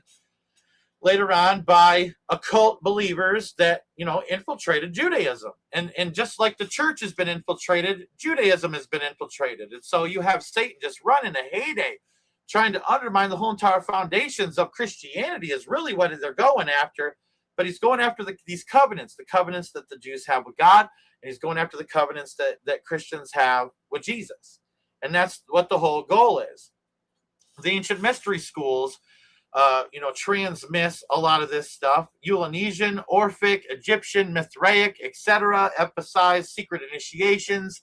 later on by occult believers that, infiltrated Judaism. And just like the church has been infiltrated, Judaism has been infiltrated. And so you have Satan just running a heyday, trying to undermine the whole entire foundations of Christianity is really what they're going after. But he's going after these covenants, the covenants that the Jews have with God, and he's going after the covenants that Christians have with Jesus. And that's what the whole goal is. The ancient mystery schools, transmits a lot of this stuff. Eulanesian, Orphic, Egyptian, Mithraic, etc. emphasize secret initiations,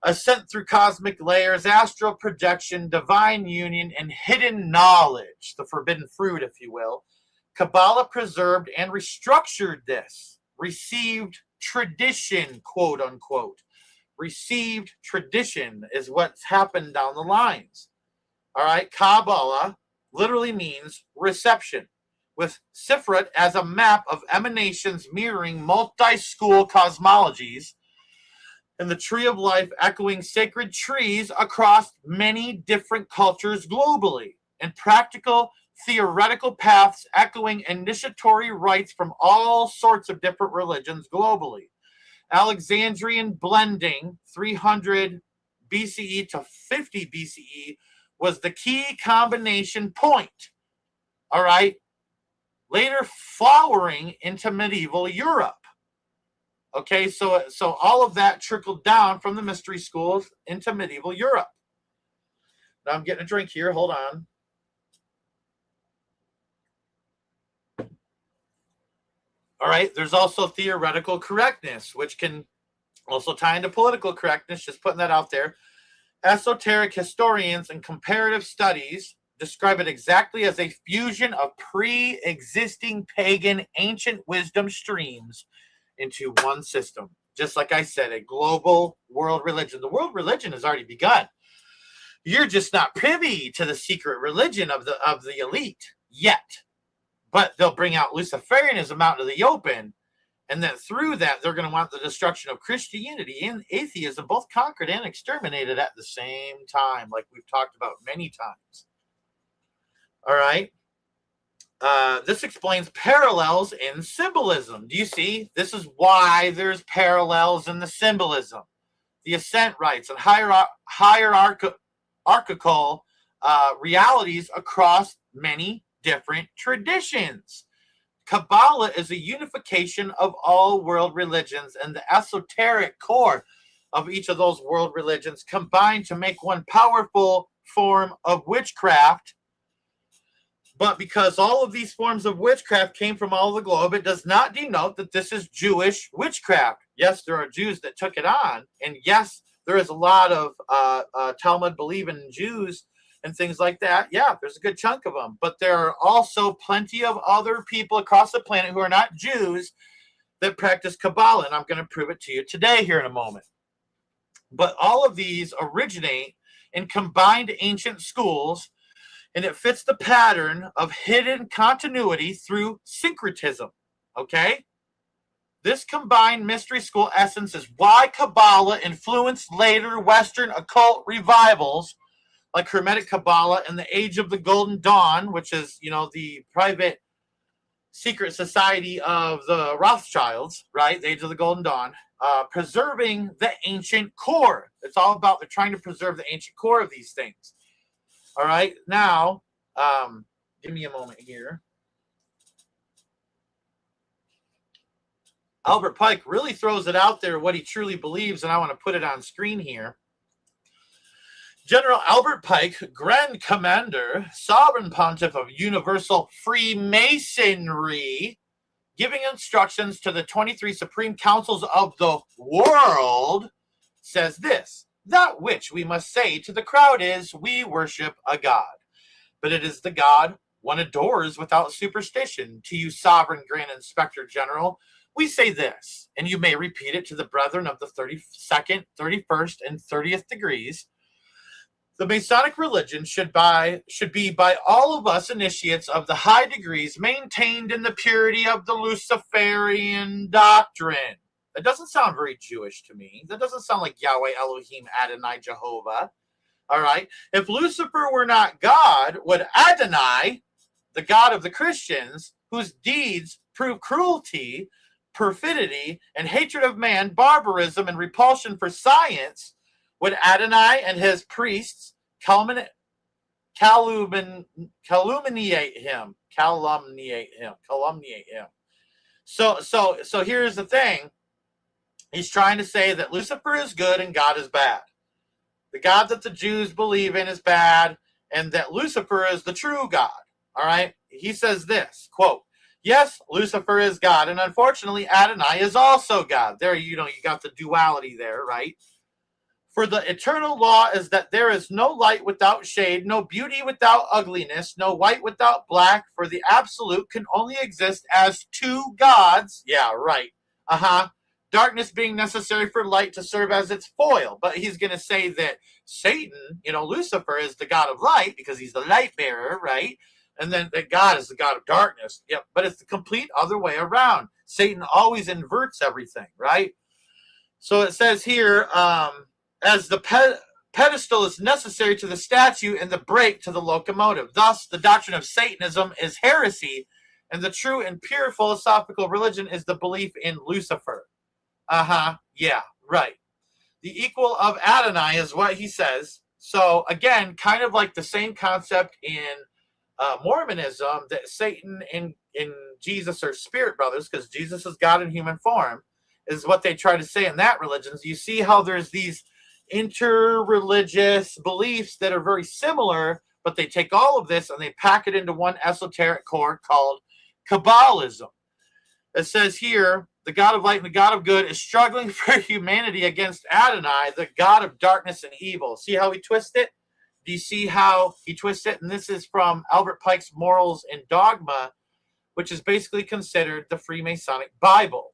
ascent through cosmic layers, astral projection, divine union, and hidden knowledge, the forbidden fruit, if you will. Kabbalah preserved and restructured this, received tradition, quote unquote. Received tradition is what's happened down the lines. All right, Kab Baal Ah literally means reception, with Sifrit as a map of emanations mirroring multi-school cosmologies, and the tree of life echoing sacred trees across many different cultures globally, and practical theoretical paths echoing initiatory rites from all sorts of different religions globally. Alexandrian blending 300 BCE to 50 BCE was the key combination point. All right. Later flowering into medieval Europe. Okay, so all of that trickled down from the mystery schools into medieval Europe. Now I'm getting a drink here. Hold on. All right, there's also theoretical correctness, which can also tie into political correctness, just putting that out there. Esoteric historians and comparative studies describe it exactly as a fusion of pre-existing pagan ancient wisdom streams into one system. Just like I said, a global world religion. The world religion has already begun. You're just not privy to the secret religion of the elite yet. But they'll bring out Luciferianism out into the open, and then through that, they're going to want the destruction of Christianity and atheism both conquered and exterminated at the same time, like we've talked about many times. All right. This explains parallels in symbolism. Do you see? This is why there's parallels in the symbolism. The ascent rites and hierarchical realities across many different traditions. Kabbalah is a unification of all world religions, and the esoteric core of each of those world religions combined to make one powerful form of witchcraft. But because all of these forms of witchcraft came from all over the globe, it does not denote that this is Jewish witchcraft. Yes, there are Jews that took it on, and yes, there is a lot of Talmud believing Jews and things like that. Yeah, there's a good chunk of them. But there are also plenty of other people across the planet who are not Jews that practice Kabbalah, and I'm going to prove it to you today here in a moment. But all of these originate in combined ancient schools, and it fits the pattern of hidden continuity through syncretism. Okay? This combined mystery school essence is why Kabbalah influenced later Western occult revivals like Hermetic Kabbalah and the Age of the Golden Dawn, which is, the private secret society of the Rothschilds, right? The Age of the Golden Dawn, preserving the ancient core. It's all about they're trying to preserve the ancient core of these things. All right, now, give me a moment here. Albert Pike really throws it out there what he truly believes, and I want to put it on screen here. General Albert Pike, Grand Commander, Sovereign Pontiff of Universal Freemasonry, giving instructions to the 23 Supreme Councils of the world, says this: that which we must say to the crowd is, we worship a God. But it is the God one adores without superstition. To you, Sovereign Grand Inspector General, we say this, and you may repeat it to the brethren of the 32nd, 31st, and 30th degrees. The Masonic religion should be by all of us initiates of the high degrees maintained in the purity of the Luciferian doctrine. That doesn't sound very Jewish to me. That doesn't sound like Yahweh, Elohim, Adonai, Jehovah. All right. If Lucifer were not God, would Adonai, the God of the Christians, whose deeds prove cruelty, perfidy, and hatred of man, barbarism, and repulsion for science, would Adonai and his priests calumniate him? So here's the thing. He's trying to say that Lucifer is good and God is bad. The God that the Jews believe in is bad, and that Lucifer is the true God. All right? He says this, quote, yes, Lucifer is God, and unfortunately Adonai is also God. There, you got the duality there, right? For the eternal law is that there is no light without shade, no beauty without ugliness, no white without black, for the absolute can only exist as two gods. Yeah, right. Darkness being necessary for light to serve as its foil. But he's going to say that Satan, Lucifer is the god of light because he's the light bearer, right? And then that God is the god of darkness. Yep, but it's the complete other way around. Satan always inverts everything, right? So it says here, as the pedestal is necessary to the statue and the brake to the locomotive. Thus, the doctrine of Satanism is heresy, and the true and pure philosophical religion is the belief in Lucifer. Yeah, right. The equal of Adonai is what he says. So, again, kind of like the same concept in Mormonism, that Satan and Jesus are spirit brothers, because Jesus is God in human form, is what they try to say in that religion. You see how there's these inter-religious beliefs that are very similar, but they take all of this and they pack it into one esoteric core called Kabbalism. It says here, the God of light and the God of good is struggling for humanity against Adonai, the God of darkness and evil. See how he twists it? Do you see how he twists it? And this is from Albert Pike's Morals and Dogma, which is basically considered the Freemasonic Bible.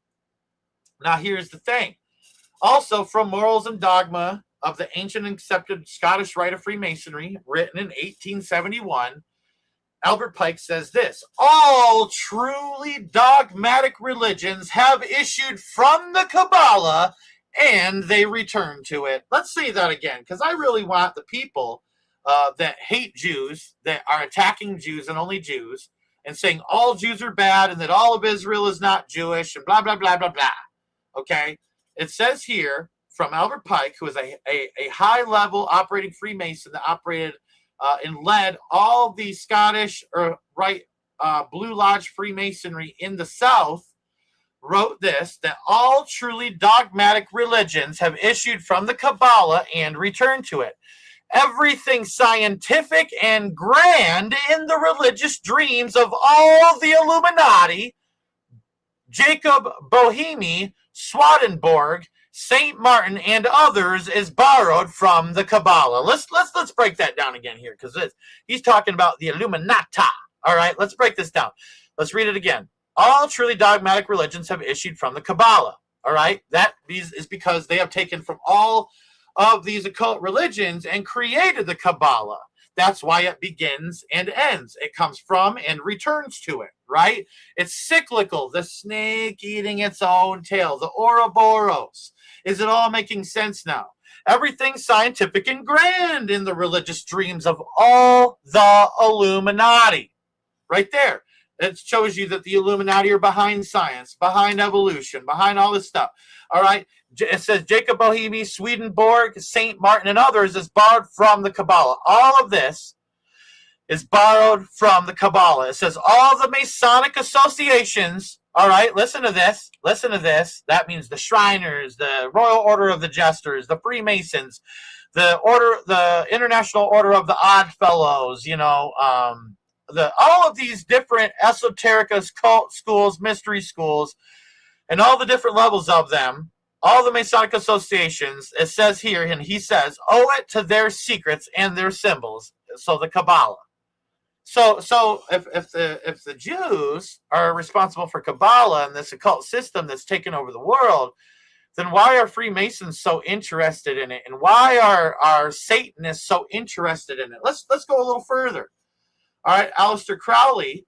Now, here's the thing. Also, from Morals and Dogma of the ancient and accepted Scottish Rite of Freemasonry, written in 1871, Albert Pike says this: all truly dogmatic religions have issued from the Kabbalah and they return to it. Let's say that again, because I really want the people that hate Jews, that are attacking Jews and only Jews, and saying all Jews are bad and that all of Israel is not Jewish and blah, blah, blah, blah, blah. Okay? It says here from Albert Pike, who is a high-level operating Freemason that operated and led all the Scottish Blue Lodge Freemasonry in the South, wrote this, that all truly dogmatic religions have issued from the Kabbalah and returned to it. Everything scientific and grand in the religious dreams of all the Illuminati, Jacob Bohemy, Swedenborg, Saint Martin, and others is borrowed from the Kabbalah. Let's break that down again here, because he's talking about the Illuminati. All right, let's break this down. Let's read it again. All truly dogmatic religions have issued from the Kabbalah. All right, that is because they have taken from all of these occult religions and created the Kabbalah. That's why it begins and ends. It comes from and returns to it, right? It's cyclical, the snake eating its own tail, the Ouroboros. Is it all making sense now? Everything scientific and grand in the religious dreams of all the Illuminati. Right there. It shows you that the Illuminati are behind science, behind evolution, behind all this stuff. All right? It says Jacob Bohemy, Swedenborg, Saint Martin, and others is borrowed from the Kabbalah. All of this is borrowed from the Kabbalah. It says all the Masonic associations, all right, listen to this. That means the Shriners, the Royal Order of the Jesters, the Freemasons, the International Order of the Odd Fellows, all of these different esoteric occult schools, mystery schools, and all the different levels of them, all the Masonic associations, it says here, and he says, owe it to their secrets and their symbols, so the Kabbalah. So if the Jews are responsible for Kabbalah and this occult system that's taken over the world, then why are Freemasons so interested in it? And why are Satanists so interested in it? Let's go a little further. All right, Aleister Crowley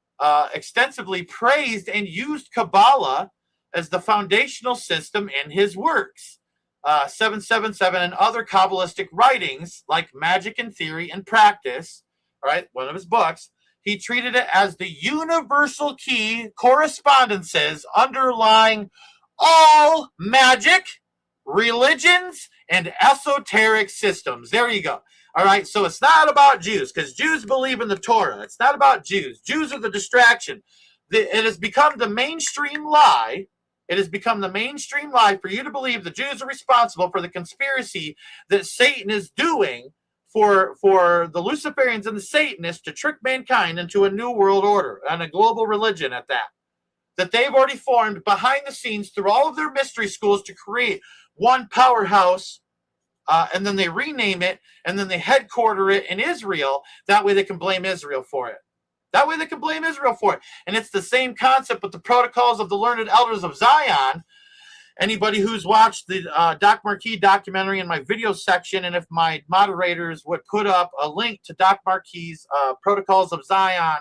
extensively praised and used Kabbalah as the foundational system in his works. 777 and other Kabbalistic writings like Magic in Theory and Practice, all right, one of his books, he treated it as the universal key correspondences underlying all magic, religions, and esoteric systems. There you go. All right, so it's not about Jews, because Jews believe in the Torah. It's not about Jews. Jews are the distraction. It has become the mainstream lie. It has become the mainstream lie for you to believe the Jews are responsible for the conspiracy that Satan is doing for the Luciferians and the Satanists to trick mankind into a new world order and a global religion at that. That they've already formed behind the scenes through all of their mystery schools to create one powerhouse and then they rename it, and then they headquarter it in Israel. That way they can blame Israel for it. That way they can blame Israel for it. And it's the same concept with the protocols of the learned elders of Zion. Anybody who's watched the Doc Marquis documentary in my video section, and if my moderators would put up a link to Doc Marquis' Protocols of Zion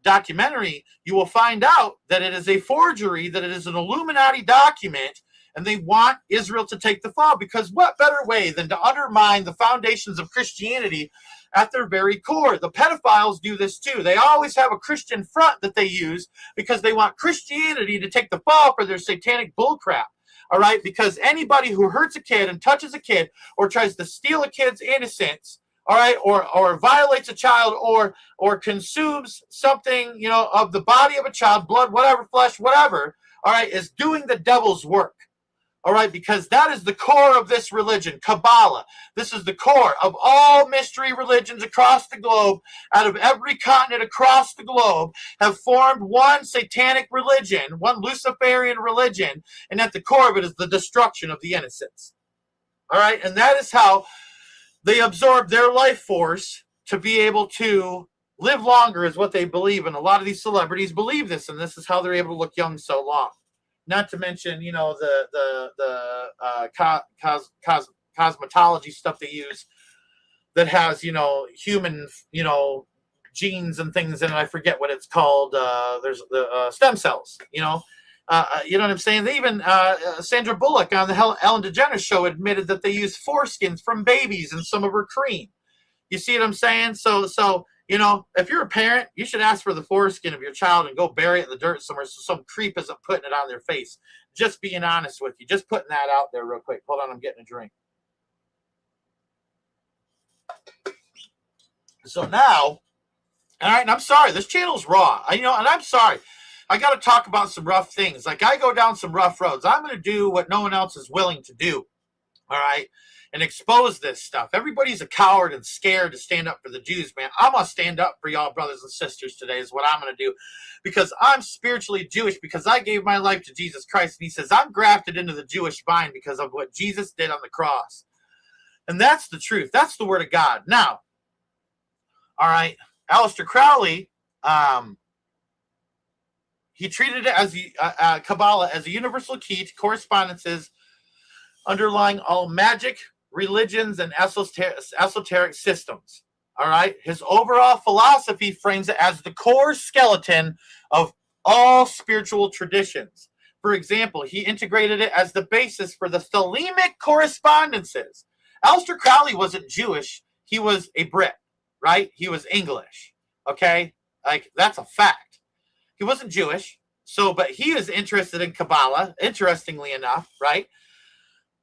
documentary, you will find out that it is a forgery, that it is an Illuminati document, and they want Israel to take the fall, because what better way than to undermine the foundations of Christianity at their very core? The pedophiles do this too. They always have a Christian front that they use because they want Christianity to take the fall for their satanic bullcrap. All right, because anybody who hurts a kid and touches a kid or tries to steal a kid's innocence, all right, or violates a child, or consumes something, you know, of the body of a child, blood, whatever, flesh, whatever, all right, is doing the devil's work. All right, because that is the core of this religion, Kabbalah. This is the core of all mystery religions across the globe. Out of every continent across the globe have formed one satanic religion, one Luciferian religion, and at the core of it is the destruction of the innocents. All right, and that is how they absorb their life force to be able to live longer, is what they believe. And a lot of these celebrities believe this, and this is how they're able to look young so long. Not to mention, you know, the cosmetology stuff they use that has, you know, human, you know, genes and things in it. I forget what it's called. There's the stem cells, you know. You know what I'm saying? They even, Sandra Bullock on the Ellen DeGeneres show admitted that they use foreskins from babies in some of her cream. You see what I'm saying? So, you know, if you're a parent, you should ask for the foreskin of your child and go bury it in the dirt somewhere so some creep isn't putting it on their face. Just being honest with you. Just putting that out there real quick. Hold on, I'm getting a drink. So now, all right, and I'm sorry, this channel's raw. And I'm sorry. I got to talk about some rough things. Like, I go down some rough roads. I'm going to do what no one else is willing to do. All right? And expose this stuff. Everybody's a coward and scared to stand up for the Jews, man. I'm going to stand up for y'all brothers and sisters today is what I'm going to do, because I'm spiritually Jewish, because I gave my life to Jesus Christ. And he says, I'm grafted into the Jewish vine because of what Jesus did on the cross. And that's the truth. That's the word of God. Now, all right, Aleister Crowley, he treated it as Kabbalah as a universal key to correspondences underlying all magic, religions, and esoteric systems. All right. His overall philosophy frames it as the core skeleton of all spiritual traditions. For example, he integrated it as the basis for the thelemic correspondences. Aleister Crowley wasn't Jewish. He was a Brit, right? He was English. Okay. Like, that's a fact. He wasn't Jewish. So, but he is interested in Kabbalah, interestingly enough, right?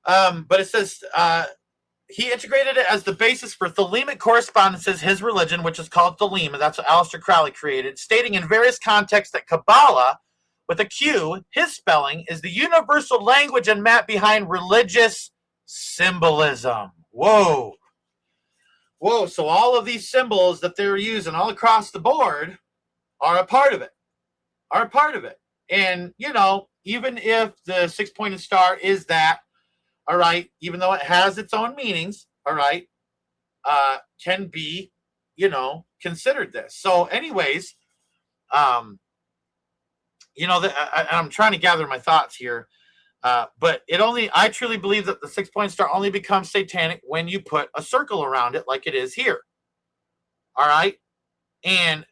But it says he integrated it as the basis for thelemic correspondences, his religion, which is called Thelema. That's what Aleister Crowley created, stating in various contexts that Kabbalah, with a Q, his spelling, is the universal language and map behind religious symbolism. Whoa. Whoa, so all of these symbols that they're using all across the board are a part of it. And, you know, even if the six-pointed star is that, all right, even though it has its own meanings, all right, can be, you know, considered this. So anyways, you know, I'm trying to gather my thoughts here, but I truly believe that the six-point star only becomes satanic when you put a circle around it like it is here. All right. And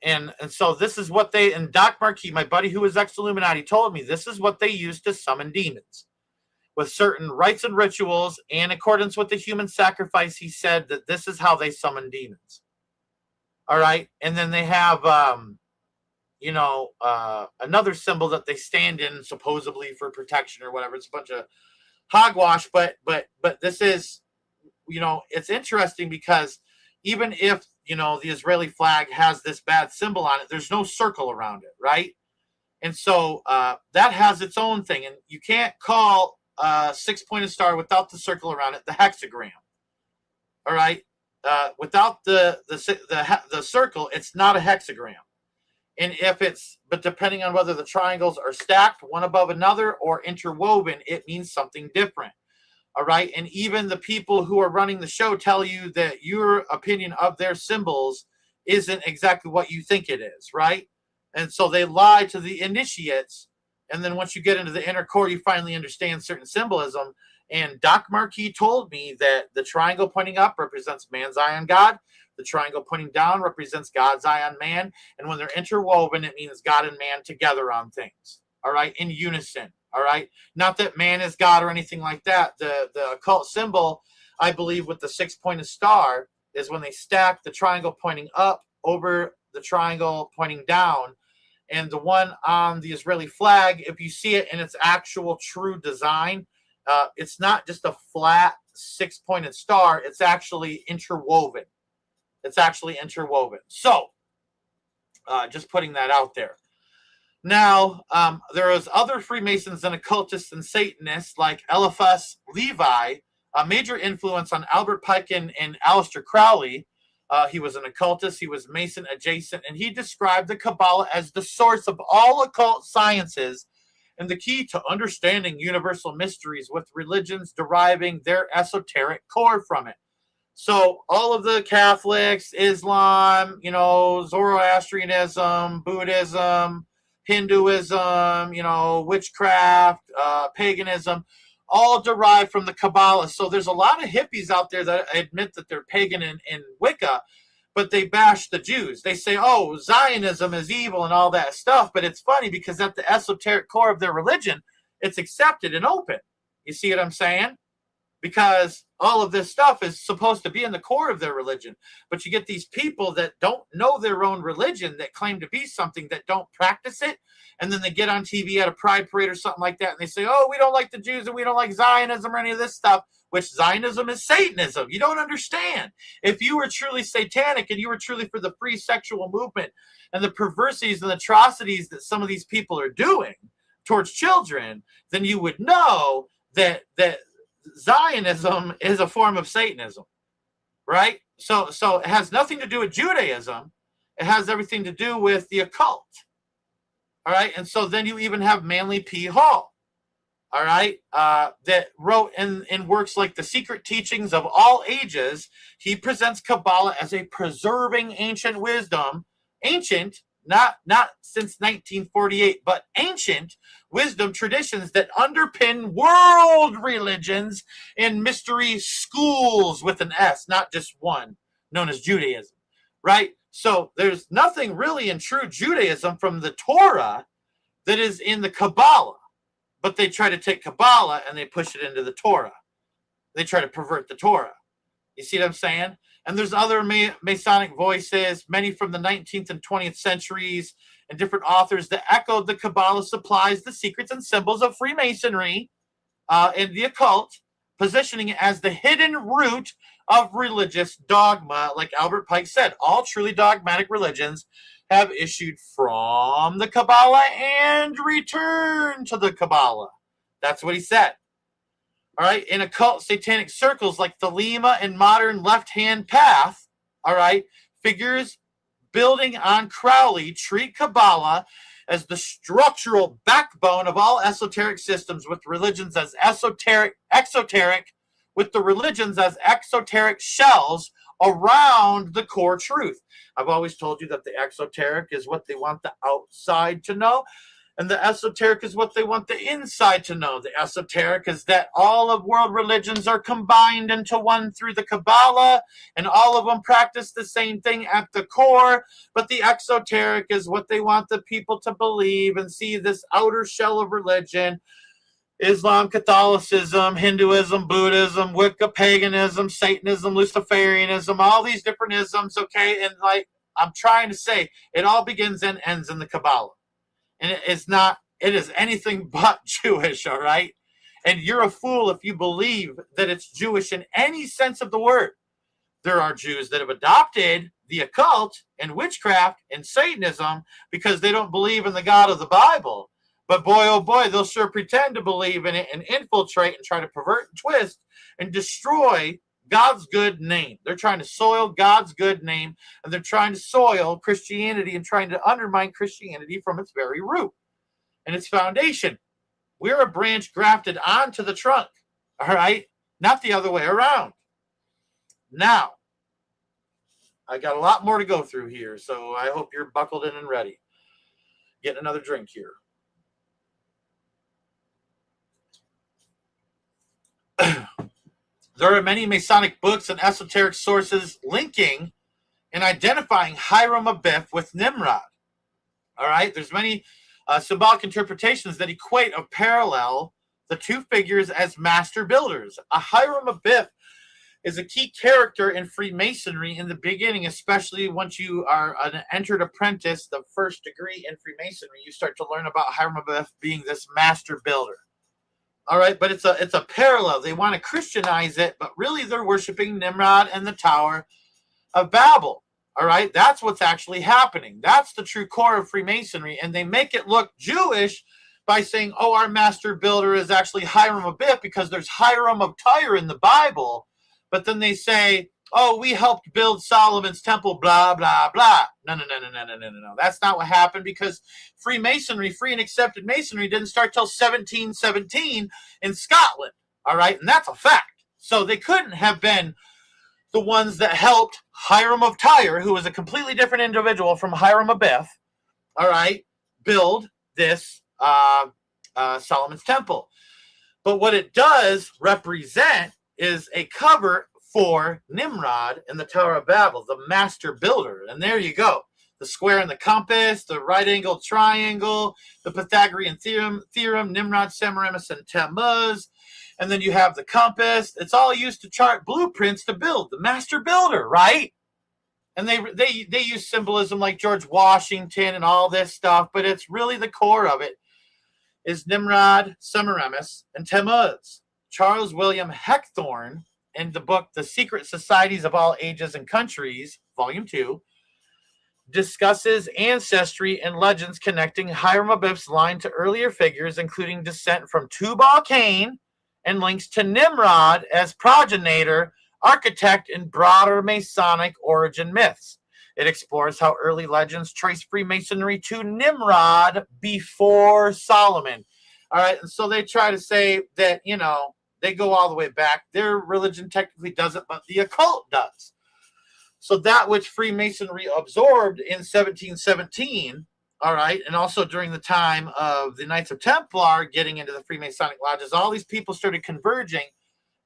so this is what and Doc Marquis, my buddy who was ex-Illuminati, told me this is what they use to summon demons. With certain rites and rituals, and in accordance with the human sacrifice, he said that this is how they summon demons. All right. And then they have, you know, another symbol that they stand in supposedly for protection or whatever. It's a bunch of hogwash, but this is, you know, it's interesting because even if, you know, the Israeli flag has this bad symbol on it, there's no circle around it, right? And so that has its own thing, and you can't call six-pointed star without the circle around it the hexagram. All right, without the circle, it's not a hexagram. And but depending on whether the triangles are stacked one above another or interwoven, it means something different. All right. And even the people who are running the show tell you that your opinion of their symbols isn't exactly what you think it is. Right. And so they lie to the initiates. And then once you get into the inner core, you finally understand certain symbolism. And Doc Marquis told me that the triangle pointing up represents man's eye on God. The triangle pointing down represents God's eye on man. And when they're interwoven, it means God and man together on things. All right. In unison. All right. Not that man is God or anything like that. The occult symbol, I believe, with the 6-pointed star is when they stack the triangle pointing up over the triangle pointing down. And the one on the Israeli flag, if you see it in its actual true design, it's not just a flat 6-pointed star. It's actually interwoven. It's actually interwoven. So just putting that out there. Now, there was other Freemasons and occultists and Satanists like Eliphas Levi, a major influence on Albert Pike and Aleister Crowley. He was an occultist. He was Mason adjacent, and he described the Kabbalah as the source of all occult sciences and the key to understanding universal mysteries, with religions deriving their esoteric core from it. So all of the Catholics, Islam, Zoroastrianism, Buddhism, Hinduism, witchcraft, paganism, all derived from the Kabbalah. So there's a lot of hippies out there that admit that they're pagan in Wicca, but they bash the Jews. They say, oh, Zionism is evil and all that stuff. But it's funny because at the esoteric core of their religion, it's accepted and open. You see what I'm saying? Because all of this stuff is supposed to be in the core of their religion. But you get these people that don't know their own religion, that claim to be something, that don't practice it. And then they get on TV at a pride parade or something like that. And they say, oh, we don't like the Jews and we don't like Zionism or any of this stuff, which Zionism is Satanism. You don't understand. If you were truly satanic and you were truly for the free sexual movement and the perversities and atrocities that some of these people are doing towards children, then you would know that Zionism is a form of Satanism, right? So it has nothing to do with Judaism. It has everything to do with the occult. All right. And so then you even have Manly P. Hall, all right, that wrote in works like The Secret Teachings of All Ages. He presents Kabbalah as a preserving ancient wisdom, ancient, not since 1948, but ancient wisdom traditions that underpin world religions and mystery schools with an S, not just one, known as Judaism, right? So there's nothing really in true Judaism from the Torah that is in the Kabbalah, but they try to take Kabbalah and they push it into the Torah. They try to pervert the Torah. You see what I'm saying? And there's other Masonic voices, many from the 19th and 20th centuries, and different authors that echoed the Kabbalah supplies the secrets and symbols of Freemasonry and the occult, positioning it as the hidden root of religious dogma. Like Albert Pike said, all truly dogmatic religions have issued from the Kabbalah and return to the Kabbalah. That's what he said. All right, in occult satanic circles like the Lima and modern left-hand path, all right, figures building on Crowley treat Kabbalah as the structural backbone of all esoteric systems, with religions as exoteric, with the religions as exoteric shells around the core truth. I've always told you that the exoteric is what they want the outside to know, and the esoteric is what they want the inside to know. The esoteric is that all of world religions are combined into one through the Kabbalah, and all of them practice the same thing at the core. But the exoteric is what they want the people to believe and see, this outer shell of religion. Islam, Catholicism, Hinduism, Buddhism, Wicca, paganism, Satanism, Luciferianism, all these different isms, okay? And like I'm trying to say, it all begins and ends in the Kabbalah. And it is anything but Jewish, all right? And you're a fool if you believe that it's Jewish in any sense of the word. There are Jews that have adopted the occult and witchcraft and Satanism because they don't believe in the God of the Bible. But boy, oh boy, they'll sure pretend to believe in it and infiltrate and try to pervert and twist and destroy God's good name. They're trying to soil God's good name, and they're trying to soil Christianity and trying to undermine Christianity from its very root and its foundation. We're a branch grafted onto the trunk, all right? not the other way around. Now, I got a lot more to go through here, so I hope you're buckled in and ready. Getting another drink here. There are many Masonic books and esoteric sources linking and identifying Hiram Abiff with Nimrod. All right, there's many symbolic interpretations that equate or parallel the two figures as master builders. A Hiram Abiff is a key character in Freemasonry in the beginning, especially once you are an entered apprentice, the first degree in Freemasonry. You start to learn about Hiram Abiff being this master builder. All right, but it's a parallel. They want to Christianize it, but really they're worshiping Nimrod and the Tower of Babel. All right, that's what's actually happening. That's the true core of Freemasonry, and they make it look Jewish by saying, oh, our master builder is actually Hiram Abiff because there's Hiram of Tyre in the Bible, but then they say, oh, we helped build Solomon's temple, blah, blah, blah. No. That's not what happened, because Freemasonry, free and accepted Masonry, didn't start till 1717 in Scotland. All right, and that's a fact. So they couldn't have been the ones that helped Hiram of Tyre, who was a completely different individual from Hiram Abiff, all right, build this Solomon's temple. But what it does represent is a cover for Nimrod and the Tower of Babel, the master builder. And there you go. The square and the compass, the right-angled triangle, the Pythagorean theorem, Nimrod, Semiramis, and Tammuz. And then you have the compass. It's all used to chart blueprints to build. The master builder, right? And they use symbolism like George Washington and all this stuff, but it's really the core of it is Nimrod, Semiramis, and Tammuz. Charles William Heckthorne, in the book The Secret Societies of All Ages and Countries, Volume 2, discusses ancestry and legends connecting Hiram Abiff's line to earlier figures, including descent from Tubal-Cain and links to Nimrod as progenitor, architect, and broader Masonic origin myths. It explores how early legends trace Freemasonry to Nimrod before Solomon. All right, and so they try to say that, they go all the way back. Their religion technically doesn't, but the occult does. So that which Freemasonry absorbed in 1717, all right, and also during the time of the Knights of Templar getting into the Freemasonic lodges, all these people started converging,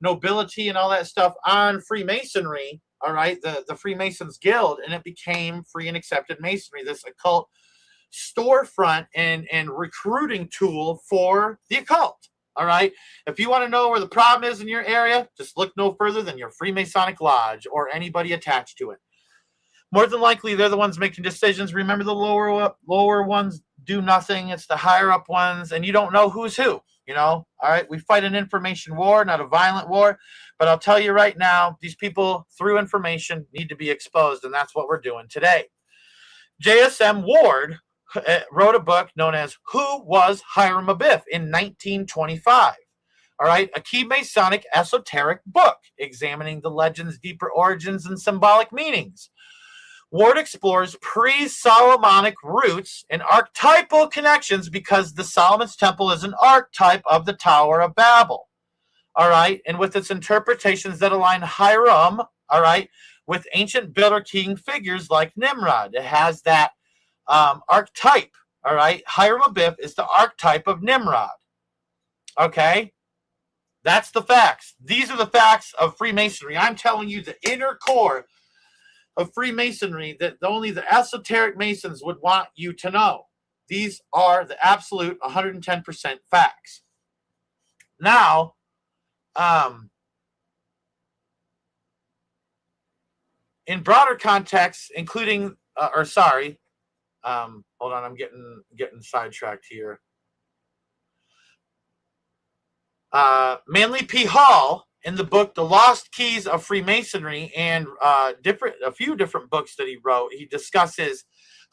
nobility and all that stuff, on Freemasonry, all right, the Freemasons Guild, and it became free and accepted Masonry, this occult storefront and recruiting tool for the occult. All right. If you want to know where the problem is in your area, just look no further than your Freemasonic Lodge or anybody attached to it. More than likely, they're the ones making decisions. Remember, the lower ones do nothing. It's the higher up ones, and you don't know who's who. All right. We fight an information war, not a violent war. But I'll tell you right now, these people, through information, need to be exposed, and that's what we're doing today. J.S.M. Ward wrote a book known as Who Was Hiram Abiff in 1925. All right, a key Masonic esoteric book examining the legend's deeper origins and symbolic meanings. Ward explores pre-Solomonic roots and archetypal connections because the Solomon's Temple is an archetype of the Tower of Babel. All right, and with its interpretations that align Hiram, all right, with ancient builder king figures like Nimrod. It has that archetype, all right? Hiram Abiff is the archetype of Nimrod, okay? That's the facts. These are the facts of Freemasonry. I'm telling you the inner core of Freemasonry that only the esoteric Masons would want you to know. These are the absolute 110% facts. Now, in broader context, including, hold on, I'm getting sidetracked here. Manly P. Hall, in the book The Lost Keys of Freemasonry, and a few different books that he wrote, he discusses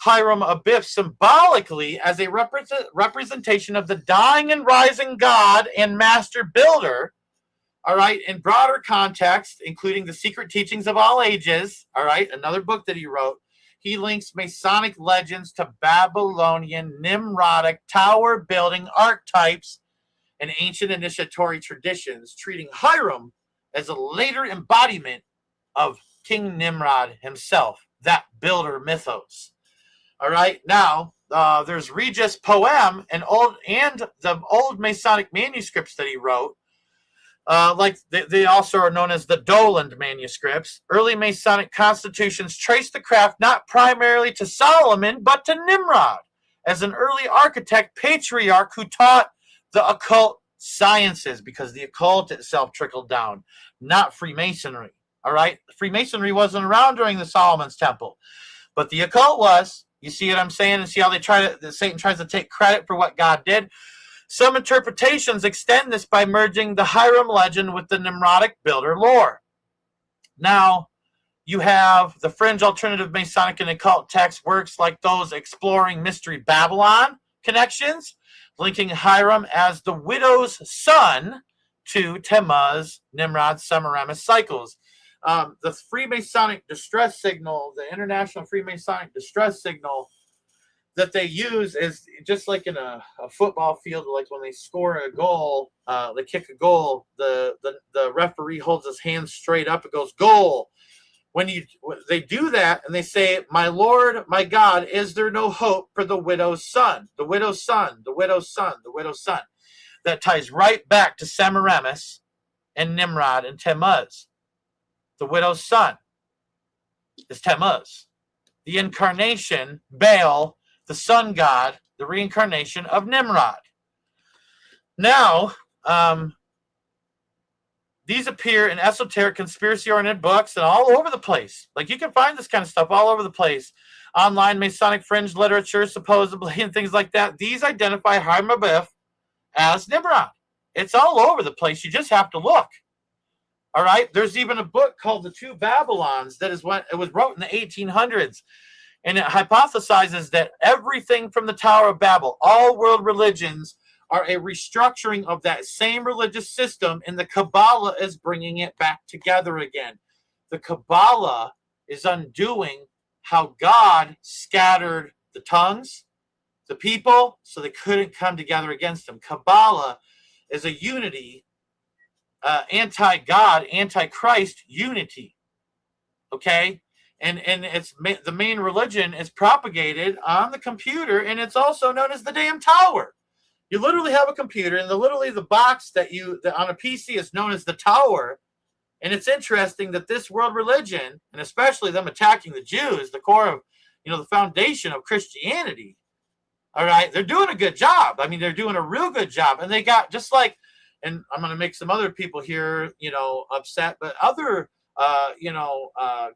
Hiram Abiff symbolically as a representation of the dying and rising God and master builder. All right, in broader context, including The Secret Teachings of All Ages, all right, another book that he wrote, he links Masonic legends to Babylonian, Nimrodic, tower-building archetypes and ancient initiatory traditions, treating Hiram as a later embodiment of King Nimrod himself, that builder mythos. All right, now there's Regis Poem and the old Masonic manuscripts that he wrote. Like they also are known as the Doland manuscripts. Early Masonic constitutions trace the craft not primarily to Solomon, but to Nimrod as an early architect patriarch who taught the occult sciences, because the occult itself trickled down, not Freemasonry. All right, Freemasonry wasn't around during the Solomon's Temple, but the occult was. You see what I'm saying? And see how Satan tries to take credit for what God did? Some interpretations extend this by merging the Hiram legend with the Nimrodic builder lore. Now, you have the fringe alternative Masonic and occult text works like those exploring Mystery Babylon connections, linking Hiram as the widow's son to Tammuz, Nimrod, Semiramis cycles. The Freemasonic distress signal, the International Freemasonic distress signal that they use is just like in a football field, like when they score a goal, they kick a goal, the referee holds his hands straight up, it goes goal. When they do that and they say, "My Lord, my God, is there no hope for the widow's son?" The widow's son, the widow's son, the widow's son. That ties right back to Semiramis and Nimrod and Tammuz. The widow's son is Tammuz. The incarnation, Baal, the sun god, the reincarnation of Nimrod. Now, these appear in esoteric, conspiracy-oriented books and all over the place. Like, you can find this kind of stuff all over the place. Online Masonic fringe literature, supposedly, and things like that. These identify Hiram Abiff as Nimrod. It's all over the place. You just have to look. All right? There's even a book called The Two Babylons that is what it was wrote in the 1800s. And it hypothesizes that everything from the Tower of Babel, all world religions, are a restructuring of that same religious system, and the Kabbalah is bringing it back together again. The Kabbalah is undoing how God scattered the tongues, the people, so they couldn't come together against him. Kabbalah is a unity, anti-God, anti-Christ unity. Okay? And it's the main religion is propagated on the computer, and it's also known as the damn tower. You literally have a computer, and the box that on a PC is known as the tower. And it's interesting that this world religion, and especially them attacking the Jews, the core of, the foundation of Christianity. All right, they're doing a good job. I mean, they're doing a real good job, and they got just like, and I'm going to make some other people here, upset, but other,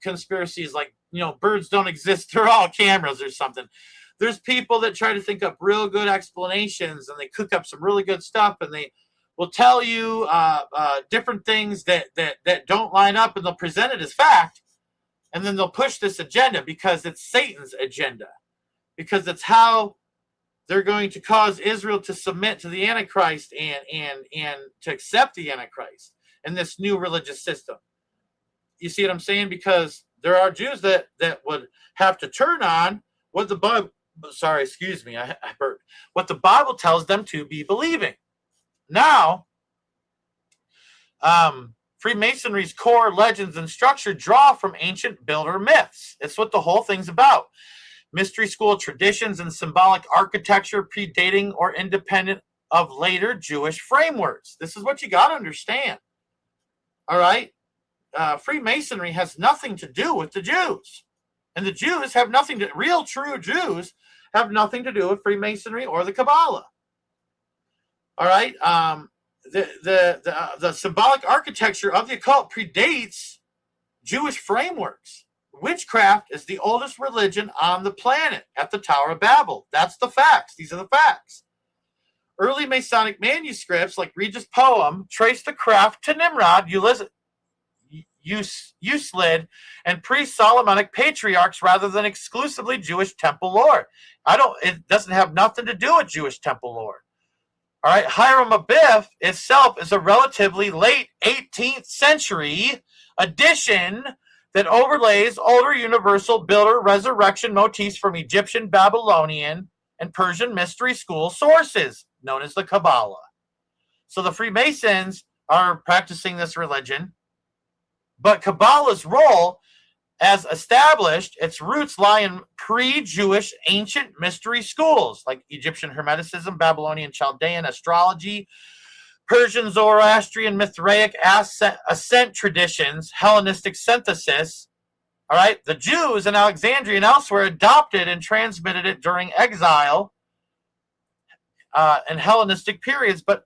conspiracies like, birds don't exist. They're all cameras or something. There's people that try to think up real good explanations, and they cook up some really good stuff, and they will tell you different things that don't line up, and they'll present it as fact, and then they'll push this agenda because it's Satan's agenda, because it's how they're going to cause Israel to submit to the Antichrist and to accept the Antichrist and this new religious system. You see what I'm saying? Because there are Jews that would have to turn on what the Bible. Sorry, excuse me, I burped. What the Bible tells them to be believing. Now, Freemasonry's core legends and structure draw from ancient builder myths. It's what the whole thing's about. Mystery school traditions and symbolic architecture predating or independent of later Jewish frameworks. This is what you got to understand. All right? Freemasonry has nothing to do with the Jews. And the Jews have nothing to, real true Jews have nothing to do with Freemasonry or the Kabbalah. All right. The symbolic architecture of the occult predates Jewish frameworks. Witchcraft is the oldest religion on the planet at the Tower of Babel. That's the facts. These are the facts. Early Masonic manuscripts like Regis Poem trace the craft to Nimrod, Uslid, and pre-Solomonic patriarchs rather than exclusively Jewish temple lore. It doesn't have nothing to do with Jewish temple lore. All right, Hiram Abiff itself is a relatively late 18th century addition that overlays older universal builder resurrection motifs from Egyptian, Babylonian, and Persian mystery school sources, known as the Kabbalah. So the Freemasons are practicing this religion But Kabbalah's role as established, its roots lie in pre-Jewish ancient mystery schools like Egyptian Hermeticism, Babylonian Chaldean astrology, Persian Zoroastrian Mithraic ascent traditions, Hellenistic synthesis. All right, the Jews in Alexandria and elsewhere adopted and transmitted it during exile and Hellenistic periods, but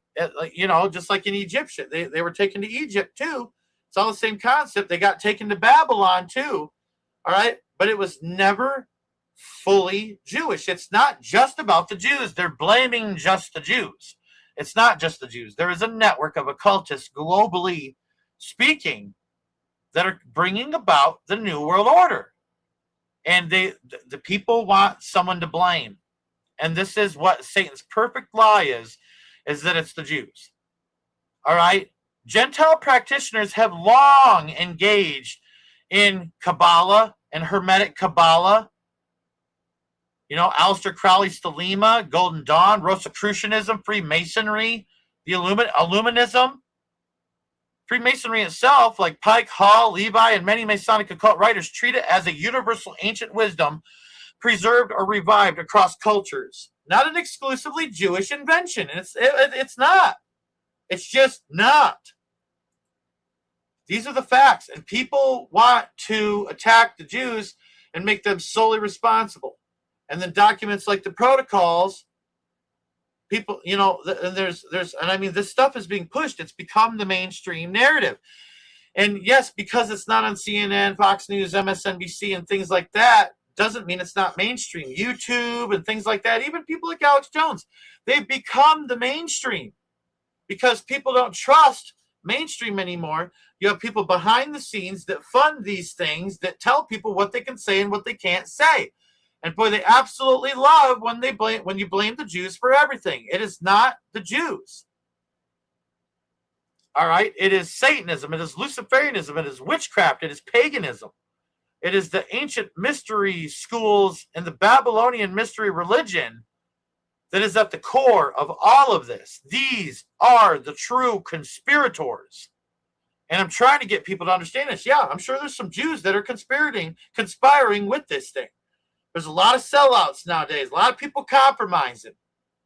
just like in Egyptian, they were taken to Egypt too. It's all the same concept. They got taken to Babylon too. All right, but it was never fully Jewish. It's not just about the Jews. They're blaming just the Jews. It's not just the Jews. There is a network of occultists globally speaking that are bringing about the New World Order. And the people want someone to blame. And this is what Satan's perfect lie is that it's the Jews. All right? Gentile practitioners have long engaged in Kabbalah and Hermetic Kabbalah. Aleister Crowley's Thelema, Golden Dawn, Rosicrucianism, Freemasonry, the Illuminism. Freemasonry itself, like Pike, Hall, Levi, and many Masonic occult writers, treat it as a universal ancient wisdom preserved or revived across cultures. Not an exclusively Jewish invention. It's not. It's just not. These are the facts. And people want to attack the Jews and make them solely responsible. And then documents like the protocols, people, and this stuff is being pushed. It's become the mainstream narrative. And yes, because it's not on CNN, Fox News, MSNBC, and things like that, doesn't mean it's not mainstream. YouTube and things like that, even people like Alex Jones, they've become the mainstream because people don't trust mainstream anymore. You have people behind the scenes that fund these things, that tell people what they can say and what they can't say. And boy, they absolutely love when you blame the Jews for everything. It is not the Jews. All right? It is Satanism. It is Luciferianism. It is witchcraft. It is paganism. It is the ancient mystery schools and the Babylonian mystery religion that is at the core of all of this. These are the true conspirators. And I'm trying to get people to understand this. Yeah, I'm sure there's some Jews that are conspiring with this thing. There's a lot of sellouts nowadays. A lot of people compromising,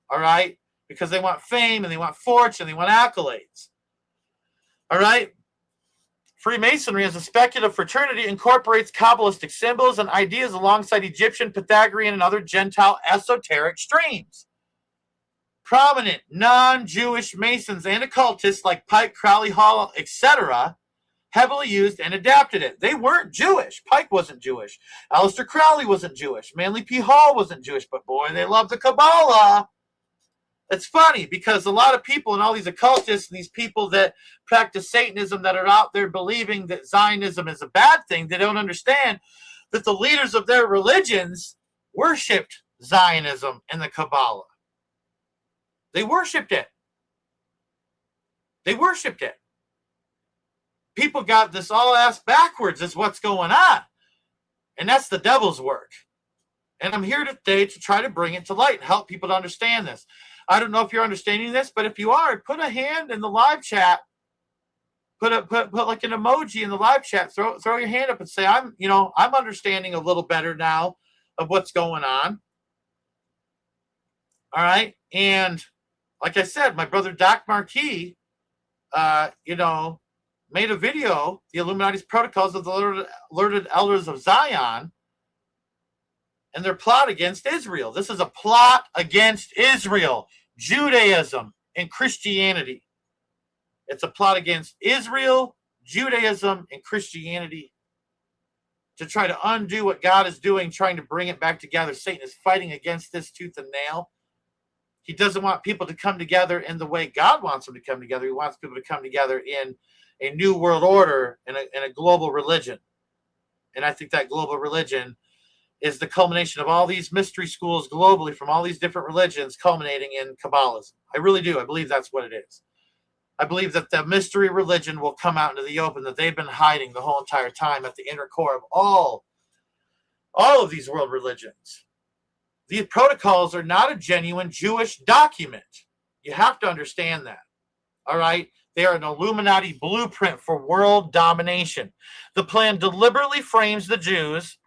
all right, because they want fame and they want fortune, they want accolades, all right? Freemasonry as a speculative fraternity incorporates Kabbalistic symbols and ideas alongside Egyptian, Pythagorean, and other Gentile esoteric streams. Prominent non-Jewish Masons and occultists like Pike, Crowley, Hall, etc. heavily used and adapted it. They weren't Jewish. Pike wasn't Jewish. Aleister Crowley wasn't Jewish. Manly P. Hall wasn't Jewish, but boy, they love the Kabbalah. It's funny because a lot of people and all these occultists and these people that practice Satanism that are out there believing that Zionism is a bad thing, they don't understand that the leaders of their religions worshipped Zionism and the Kabbalah. They worshipped it. They worshipped it. People got this all ass backwards is what's going on. And that's the devil's work. And I'm here today to try to bring it to light and help people to understand this. I don't know if you're understanding this, but if you are, put a hand in the live chat. Put like an emoji in the live chat. Throw your hand up and say, I'm understanding a little better now of what's going on. All right. And like I said, my brother Doc Marquis, made a video, The Illuminati's Protocols of the Alerted Elders of Zion, and their plot against Israel. This is a plot against Israel, Judaism, and Christianity. It's a plot against Israel, Judaism, and Christianity to try to undo what God is doing, trying to bring it back together. Satan is fighting against this tooth and nail. He doesn't want people to come together in the way God wants them to come together. He wants people to come together in a new world order and a global religion. And I think that global religion is the culmination of all these mystery schools globally from all these different religions culminating in Kabbalism. I really do. I believe that's what it is. I believe that the mystery religion will come out into the open that they've been hiding the whole entire time at the inner core of all of these world religions. These protocols are not a genuine Jewish document. You have to understand that. All right? They are an Illuminati blueprint for world domination. The plan deliberately frames the Jews,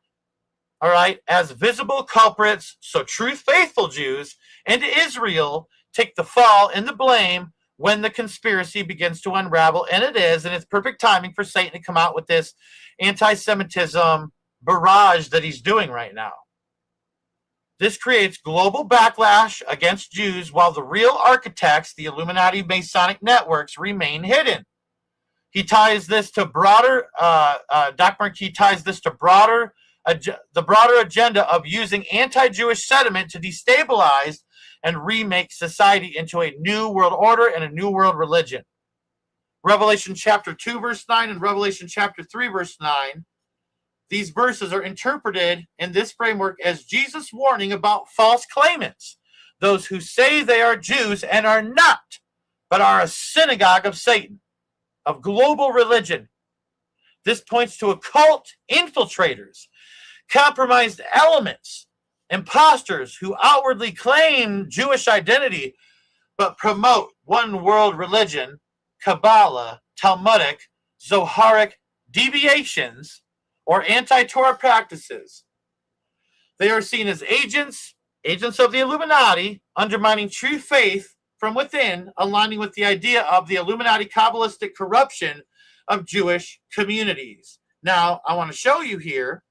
all right, as visible culprits, so truth-faithful Jews and Israel take the fall and the blame when the conspiracy begins to unravel, and it is, and it's perfect timing for Satan to come out with this anti-Semitism barrage that he's doing right now. This creates global backlash against Jews while the real architects, the Illuminati Masonic networks, remain hidden. He ties this to broader, Doc Markey ties this to the broader agenda of using anti-Jewish sentiment to destabilize and remake society into a new world order and a new world religion. Revelation chapter 2, verse 9 and Revelation chapter 3, verse 9. These verses are interpreted in this framework as Jesus' warning about false claimants, those who say they are Jews and are not, but are a synagogue of Satan, of global religion. This points to occult infiltrators, compromised elements, imposters who outwardly claim Jewish identity but promote one world religion, Kabbalah, Talmudic, Zoharic deviations, or anti-Torah practices. They are seen as agents of the Illuminati, undermining true faith from within, aligning with the idea of the Illuminati Kabbalistic corruption of Jewish communities. Now, I want to show you here,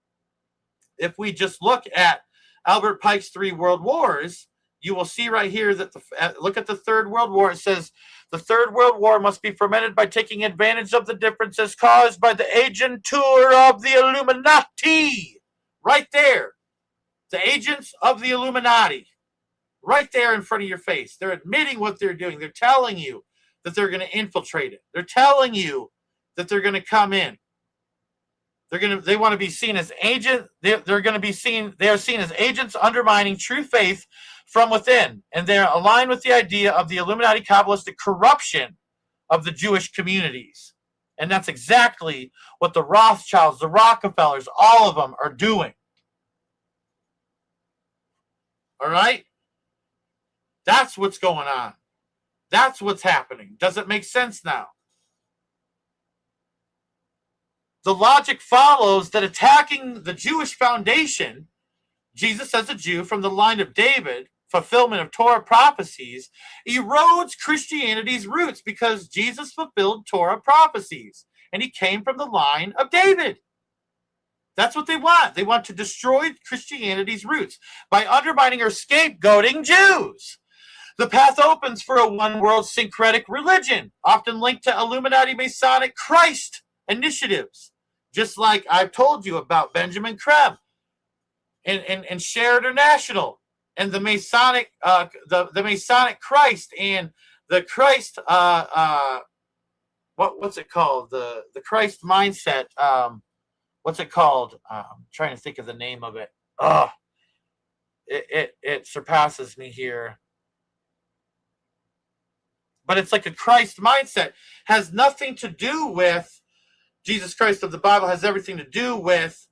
if we just look at Albert Pike's 3 World Wars, you will see right here that, look at the Third World War. It says, the Third World War must be fermented by taking advantage of the differences caused by the agentur of the Illuminati. Right there. The agents of the Illuminati. Right there in front of your face. They're admitting what they're doing. They're telling you that they're going to infiltrate it. They're telling you that they're going to come in. They want to be seen as agents. They are seen as agents undermining true faith from within, and they're aligned with the idea of the Illuminati Kabbalistic corruption of the Jewish communities. And that's exactly what the Rothschilds, the Rockefellers, all of them are doing. All right? That's what's going on. That's what's happening. Does it make sense now? The logic follows that attacking the Jewish foundation, Jesus as a Jew from the line of David, fulfillment of Torah prophecies, erodes Christianity's roots because Jesus fulfilled Torah prophecies and he came from the line of David. That's what they want. They want to destroy Christianity's roots by undermining or scapegoating Jews. The path opens for a one-world syncretic religion, often linked to Illuminati Masonic Christ initiatives, just like I've told you about Benjamin Krebs and Share International and the Masonic the Masonic Christ and the Christ what's it called, the Christ mindset, what's it called, I'm trying to think of the name of it. It surpasses me here, but it's like a Christ mindset. Has nothing to do with Jesus Christ of the Bible, has everything to do with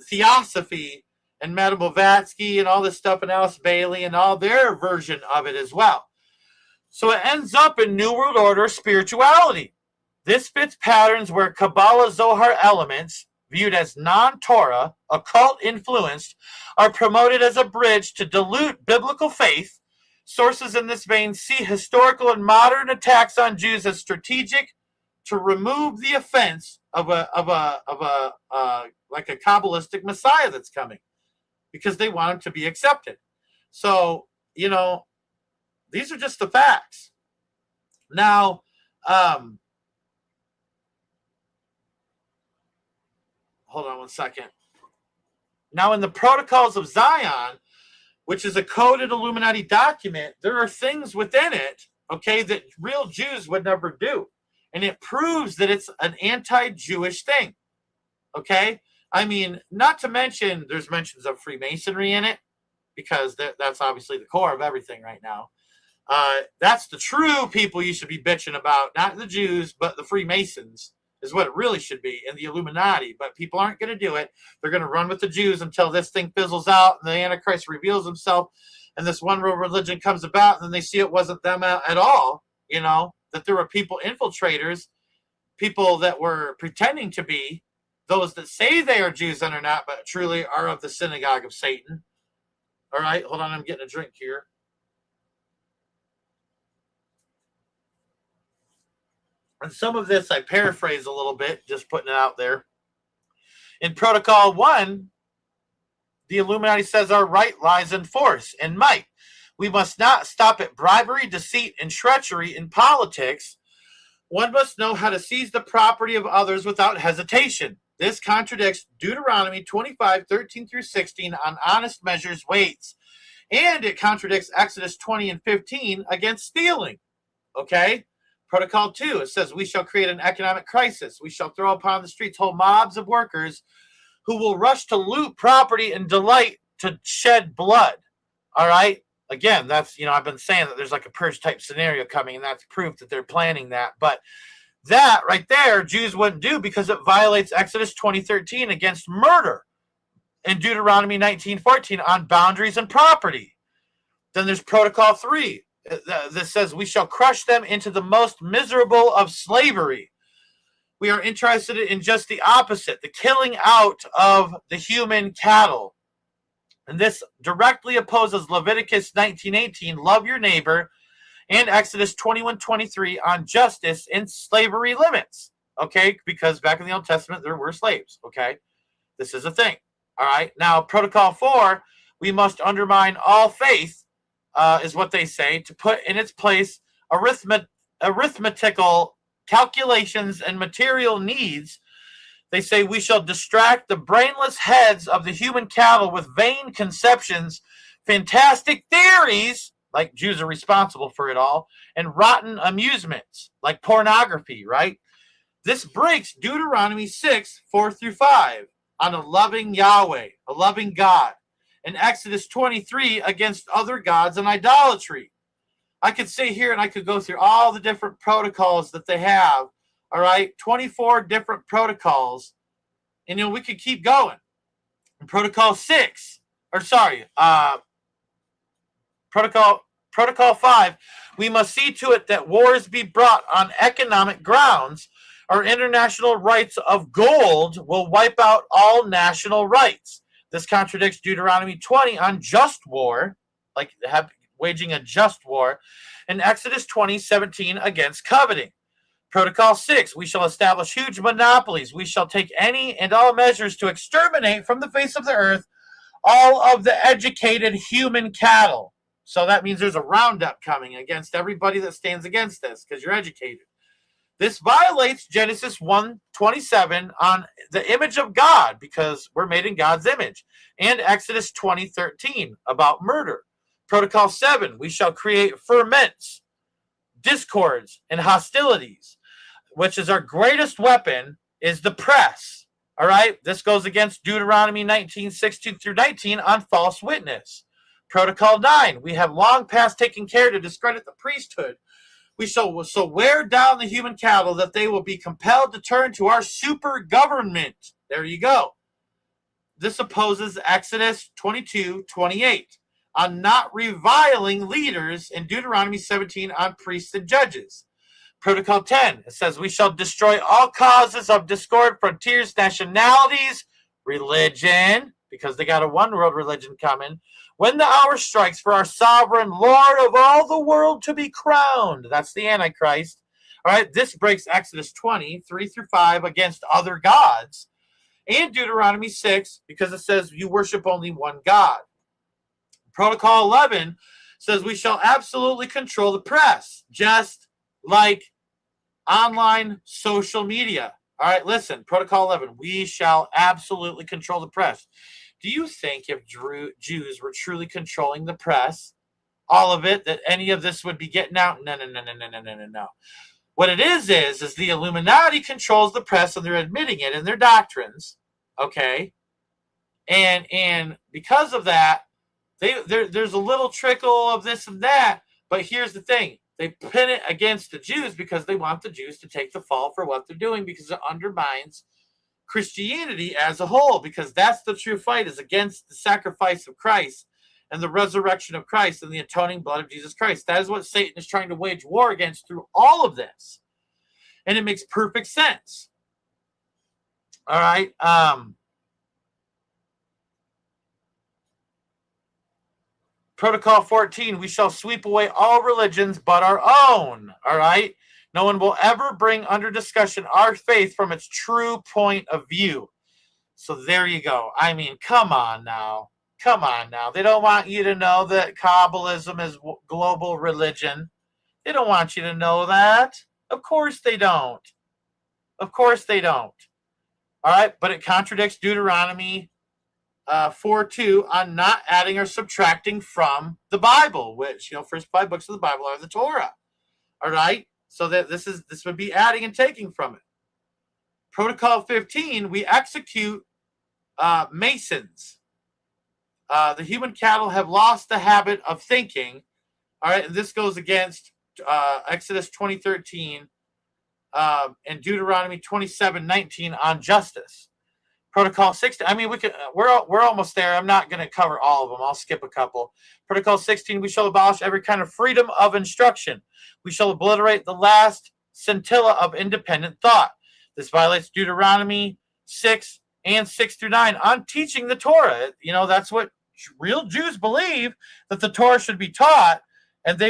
Theosophy and Madame Blavatsky and all this stuff, and Alice Bailey and all their version of it as well. So it ends up in New World Order spirituality. This fits patterns where Kabbalah Zohar elements, viewed as non-Torah, occult influenced, are promoted as a bridge to dilute biblical faith. Sources in this vein see historical and modern attacks on Jews as strategic to remove the offense of a Kabbalistic Messiah that's coming, because they want him to be accepted. So, these are just the facts. Now, hold on one second. Now, in the Protocols of Zion, which is a coded Illuminati document, there are things within it, okay, that real Jews would never do. And it proves that it's an anti-Jewish thing, okay? I mean, not to mention there's mentions of Freemasonry in it, because that's obviously the core of everything right now. That's the true people you should be bitching about, not the Jews, but the Freemasons is what it really should be, and the Illuminati. But people aren't going to do it. They're going to run with the Jews until this thing fizzles out and the Antichrist reveals himself and this one world religion comes about, and then they see it wasn't them at all, that there were people, infiltrators, people that were pretending to be those that say they are Jews and are not, but truly are of the synagogue of Satan. All right, hold on, I'm getting a drink here. And some of this I paraphrase a little bit, just putting it out there. In Protocol 1, the Illuminati says our right lies in force and might. We must not stop at bribery, deceit, and treachery in politics. One must know how to seize the property of others without hesitation. This contradicts Deuteronomy 25, 13 through 16 on honest measures, weights. And it contradicts Exodus 20 and 15 against stealing. Okay? Protocol 2, it says, we shall create an economic crisis. We shall throw upon the streets whole mobs of workers who will rush to loot property and delight to shed blood. All right? Again, that's, I've been saying that there's like a purge type scenario coming, and that's proof that they're planning that. But that right there, Jews wouldn't do because it violates Exodus 20:13 against murder and Deuteronomy 19:14 on boundaries and property. Then there's Protocol 3 that says we shall crush them into the most miserable of slavery. We are interested in just the opposite, the killing out of the human cattle. And this directly opposes Leviticus 19:18, love your neighbor, and Exodus 21:23 on justice and slavery limits. Okay, because back in the Old Testament, there were slaves. Okay, this is a thing. All right, now Protocol 4, we must undermine all faith, is what they say, to put in its place arithmetical calculations and material needs. They say we shall distract the brainless heads of the human cattle with vain conceptions, fantastic theories, like Jews are responsible for it all, and rotten amusements, like pornography, right? This breaks Deuteronomy 6, 4 through 5 on a loving Yahweh, a loving God, and Exodus 23 against other gods and idolatry. I could sit here and I could go through all the different protocols that they have. All right, 24 different protocols, and we could keep going. Protocol 5, we must see to it that wars be brought on economic grounds. Our international rights of gold will wipe out all national rights. This contradicts Deuteronomy 20 on just war, like waging a just war, and Exodus 20:17 against coveting. Protocol 6, we shall establish huge monopolies. We shall take any and all measures to exterminate from the face of the earth all of the educated human cattle. So that means there's a roundup coming against everybody that stands against this because you're educated. This violates Genesis 1:27 on the image of God because we're made in God's image, and Exodus 20:13 about murder. Protocol 7, we shall create ferments, discords, and hostilities, which is our greatest weapon, is the press. All right, this goes against Deuteronomy 19:16 through 19 on false witness. Protocol 9, we have long past taken care to discredit the priesthood. We shall so wear down the human cattle that they will be compelled to turn to our super government. There you go. This opposes Exodus 22:28 on not reviling leaders, and Deuteronomy 17 on priests and judges. Protocol 10, it says we shall destroy all causes of discord, frontiers, nationalities, religion, because they got a one world religion coming, when the hour strikes for our sovereign Lord of all the world to be crowned. That's the Antichrist. All right, this breaks Exodus 20, 3 through 5 against other gods, and Deuteronomy 6, because it says you worship only one God. Protocol 11 says we shall absolutely control the press, just like online social media. All right, listen, Protocol 11, we shall absolutely control the press. Do you think if Jews were truly controlling the press, all of it, that any of this would be getting out? No. What it is the Illuminati controls the press, and they're admitting it in their doctrines, okay? And because of that, there's a little trickle of this and that, but here's the thing. They pin it against the Jews because they want the Jews to take the fall for what they're doing, because it undermines Christianity as a whole, because that's the true fight, is against the sacrifice of Christ and the resurrection of Christ and the atoning blood of Jesus Christ. That is what Satan is trying to wage war against through all of this. And it makes perfect sense. All right. Protocol 14, we shall sweep away all religions but our own. All right. No one will ever bring under discussion our faith from its true point of view. So there you go. I mean, come on now. Come on now. They don't want you to know that Kabbalism is global religion. They don't want you to know that. Of course they don't. Of course they don't. All right, but it contradicts Deuteronomy 4:2 on not adding or subtracting from the Bible, which, first 5 books of the Bible are the Torah. All right, so that this would be adding and taking from it. Protocol 15, we execute Masons. The human cattle have lost the habit of thinking. All right, and this goes against Exodus 20:13 and Deuteronomy 27:19 on justice. Protocol 16. I mean, we're almost there. I'm not going to cover all of them. I'll skip a couple. Protocol 16. We shall abolish every kind of freedom of instruction. We shall obliterate the last scintilla of independent thought. This violates Deuteronomy 6 and 6 through 9 on teaching the Torah. That's what real Jews believe, that the Torah should be taught, and the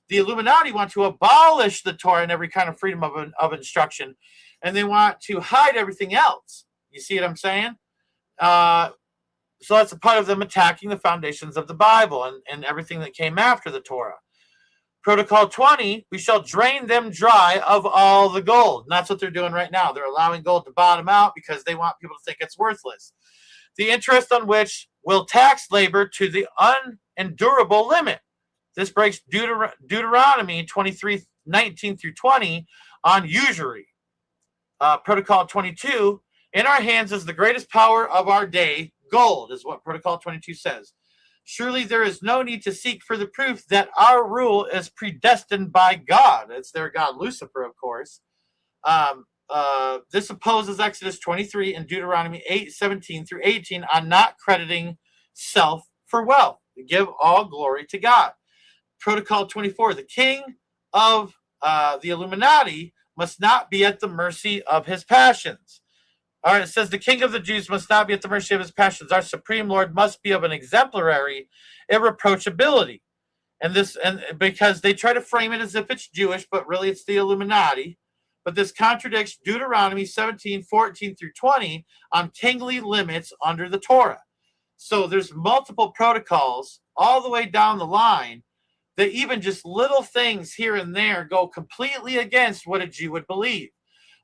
Illuminati want to abolish the Torah and every kind of freedom of instruction, and they want to hide everything else. You see what I'm saying? So that's a part of them attacking the foundations of the Bible and everything that came after the Torah. Protocol 20, we shall drain them dry of all the gold. And that's what they're doing right now. They're allowing gold to bottom out because they want people to think it's worthless. The interest on which will tax labor to the unendurable limit. This breaks Deuteronomy 23:19 through 20 on usury. Protocol 22, in our hands is the greatest power of our day, gold, is what Protocol 22 says. Surely there is no need to seek for the proof that our rule is predestined by God. It's their god Lucifer, of course. This opposes Exodus 23 and Deuteronomy 8:17 through 18 on not crediting self for wealth. Give all glory to God. Protocol 24, the king of the Illuminati must not be at the mercy of his passions. All right, it says the king of the Jews must not be at the mercy of his passions. Our supreme Lord must be of an exemplary irreproachability. And because they try to frame it as if it's Jewish, but really it's the Illuminati. But this contradicts Deuteronomy 17:14 through 20 on kingly limits under the Torah. So there's multiple protocols all the way down the line that even just little things here and there go completely against what a Jew would believe.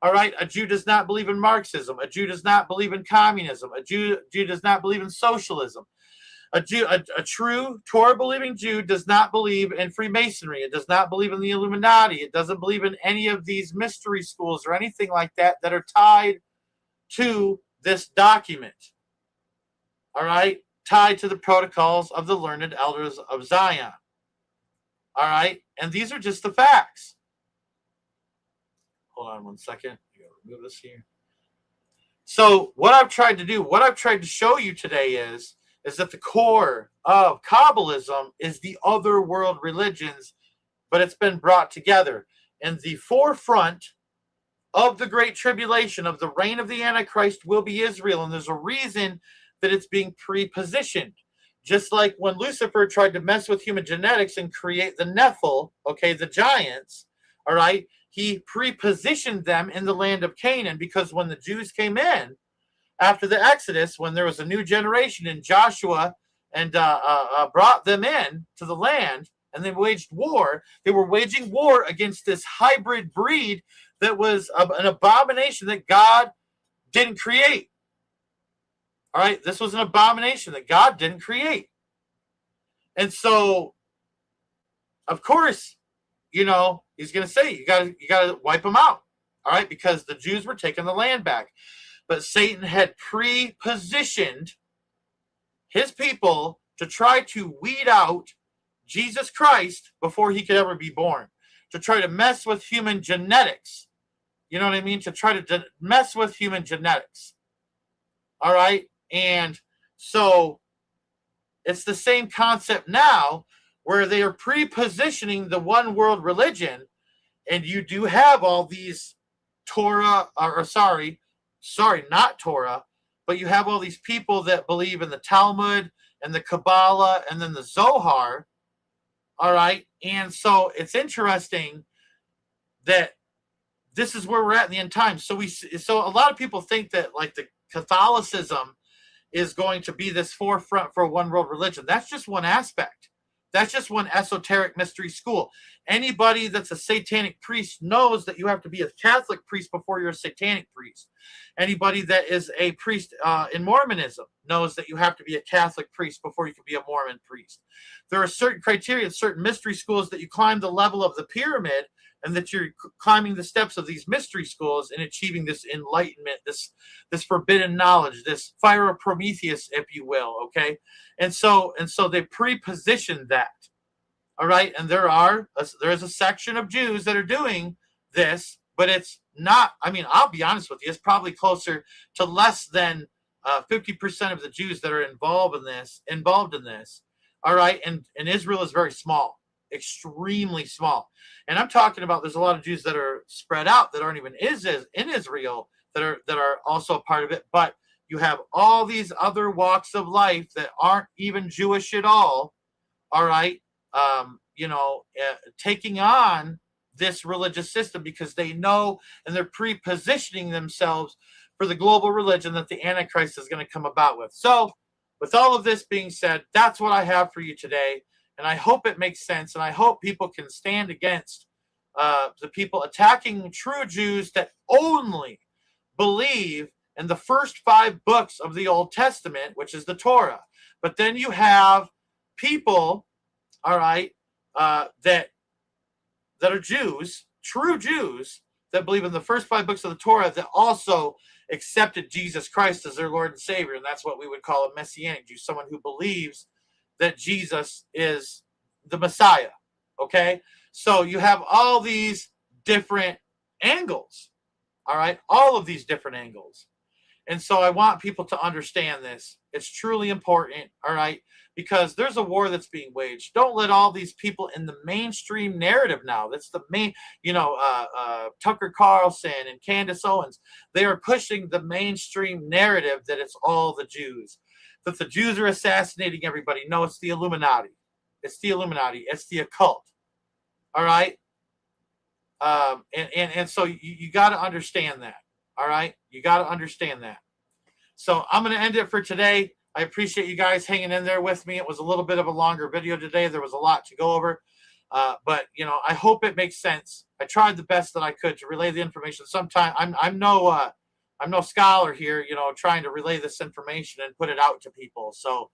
All right, a Jew does not believe in Marxism. A Jew does not believe in communism. A Jew does not believe in socialism. A true Torah-believing Jew does not believe in Freemasonry. It does not believe in the Illuminati. It doesn't believe in any of these mystery schools or anything like that that are tied to this document. All right, tied to the protocols of the learned elders of Zion. All right, and these are just the facts. Hold on one second. I gotta remove this here. So what I've tried to show you today is that the core of Kabbalism is the other world religions, but it's been brought together. And the forefront of the Great Tribulation, of the reign of the Antichrist, will be Israel. And there's a reason that it's being pre-positioned. Just like when Lucifer tried to mess with human genetics and create the Nephil, the giants, all right, he pre-positioned them in the land of Canaan, because when the Jews came in after the Exodus, when there was a new generation and Joshua and brought them in to the land and they waged war, they were waging war against this hybrid breed that was an abomination that God didn't create. All right, this was an abomination that God didn't create. And so, of course, he's going to say, you got to wipe them out. All right, because the Jews were taking the land back. But Satan had pre-positioned his people to try to weed out Jesus Christ before he could ever be born, to try to mess with human genetics. You know what I mean? To try to mess with human genetics. All right? And so it's the same concept now, where they are pre-positioning the one world religion, and you do have all these Torah, not Torah, but you have all these people that believe in the Talmud and the Kabbalah and then the Zohar. All right. And so it's interesting that this is where we're at in the end times. So a lot of people think that like the Catholicism is going to be this forefront for one world religion. That's just one aspect. That's just one esoteric mystery school. Anybody that's a satanic priest knows that you have to be a Catholic priest before you're a satanic priest. Anybody that is a priest in Mormonism knows that you have to be a Catholic priest before you can be a Mormon priest. There are certain criteria, certain mystery schools that you climb the level of the pyramid, and that you're climbing the steps of these mystery schools and achieving this enlightenment, this forbidden knowledge, this fire of Prometheus, if you will. Okay, and so they pre-positioned that. All right, and there is a section of Jews that are doing this, but it's not. I mean, I'll be honest with you, it's probably closer to less than 50% of the Jews that are involved in this. All right, and Israel is very small, extremely small. And I'm talking about there's a lot of Jews that are spread out that aren't even in Israel that are also a part of it. But you have all these other walks of life that aren't even Jewish at all. All right, taking on this religious system because they know and they're pre-positioning themselves for the global religion that the Antichrist is going to come about with. So, with all of this being said, that's what I have for you today. And I hope it makes sense. And I hope people can stand against the people attacking true Jews that only believe in the first 5 books of the Old Testament, which is the Torah. But then you have people, all right, that are Jews, true Jews, that believe in the first 5 books of the Torah that also accepted Jesus Christ as their Lord and Savior. And that's what we would call a Messianic Jew, someone who believes that Jesus is the Messiah. Okay? So you have all these different angles. All right? All of these different angles. And so I want people to understand this. It's truly important, all right? Because there's a war that's being waged. Don't let all these people in the mainstream narrative now, that's the main, Tucker Carlson and Candace Owens, they are pushing the mainstream narrative that it's all the Jews, that the Jews are assassinating everybody. No, it's the Illuminati. It's the Illuminati. It's the occult. All right? And so you got to understand that. All right? You got to understand that. So I'm going to end it for today. I appreciate you guys hanging in there with me. It was a little bit of a longer video today. There was a lot to go over. But, I hope it makes sense. I tried the best that I could to relay the information. Sometimes I'm no scholar here, trying to relay this information and put it out to people. So,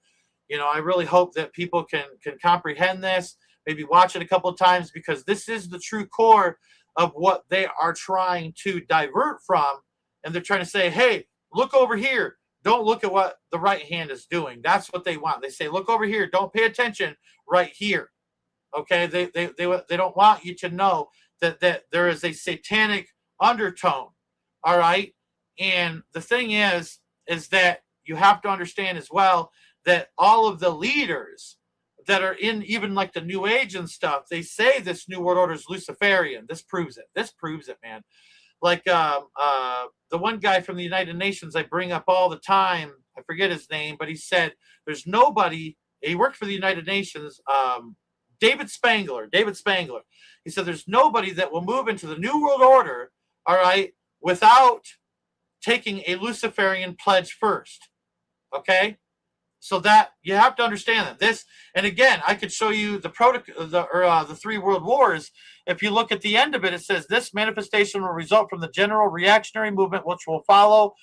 I really hope that people can comprehend this, maybe watch it a couple of times, because this is the true core of what they are trying to divert from. And they're trying to say, hey, look over here. Don't look at what the right hand is doing. That's what they want. They say, look over here. Don't pay attention right here. Okay? They don't want you to know that there is a satanic undertone. All right? And the thing is that you have to understand as well that all of the leaders that are in even like the New Age and stuff, they say this New World Order is Luciferian. This proves it, man. Like the one guy from the United Nations I bring up all the time, I forget his name, but he said there's nobody, he worked for the United Nations, David Spangler. He said there's nobody that will move into the New World Order, all right, without taking a Luciferian pledge first. Okay? So that you have to understand that this, and again, I could show you the 3 world wars. If you look at the end of it, it says this manifestation will result from the general reactionary movement, which will follow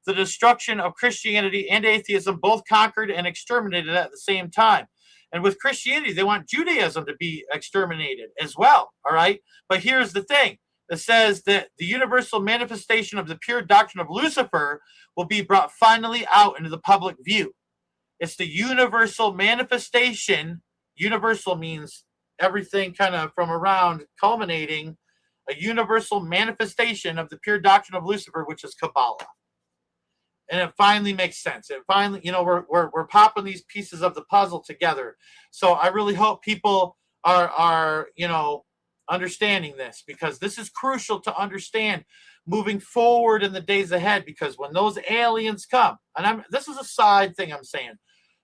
the destruction of Christianity and atheism, both conquered and exterminated at the same time. And with Christianity, they want Judaism to be exterminated as well. All right. But here's the thing. It says that the universal manifestation of the pure doctrine of Lucifer will be brought finally out into the public view. It's the universal manifestation. Universal means everything kind of from around, culminating, a universal manifestation of the pure doctrine of Lucifer, which is Kabbalah. And it finally makes sense. It finally, we're popping these pieces of the puzzle together. So I really hope people are understanding this, because this is crucial to understand moving forward in the days ahead. Because when those aliens come, and this is a side thing I'm saying,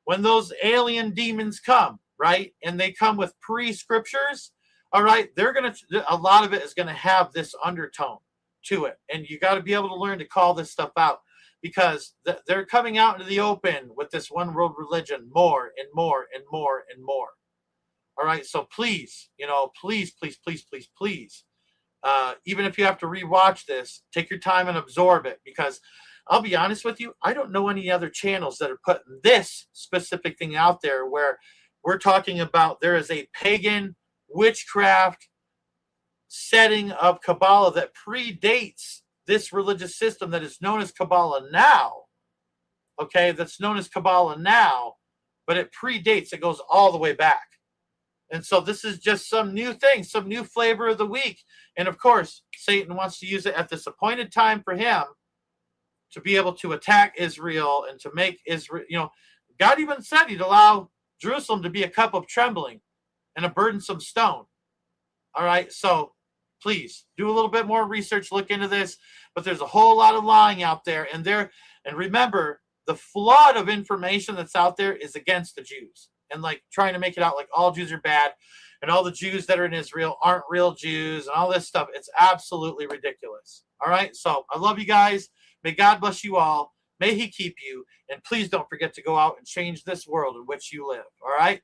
when those alien demons come, right, and they come with pre-scriptures, all right, a lot of it is gonna have this undertone to it, and you got to be able to learn to call this stuff out, because they're coming out into the open with this one world religion more and more and more and more. All right, so please, please, please, please, please, please, even if you have to rewatch this, take your time and absorb it, because I'll be honest with you, I don't know any other channels that are putting this specific thing out there, where we're talking about there is a pagan witchcraft setting of Kabbalah that predates this religious system that is known as Kabbalah now. Okay, that's known as Kabbalah now, but it predates, it goes all the way back. And so this is just some new thing, some new flavor of the week. And of course, Satan wants to use it at this appointed time for him to be able to attack Israel and to make Israel, God even said he'd allow Jerusalem to be a cup of trembling and a burdensome stone. All right, so please do a little bit more research, look into this. But there's a whole lot of lying out there, and remember, the flood of information that's out there is against the Jews, and like trying to make it out like all Jews are bad and all the Jews that are in Israel aren't real Jews and all this stuff. It's absolutely ridiculous. All right, so I love you guys. May God bless you all. May he keep you. And please don't forget to go out and change this world in which you live. All right.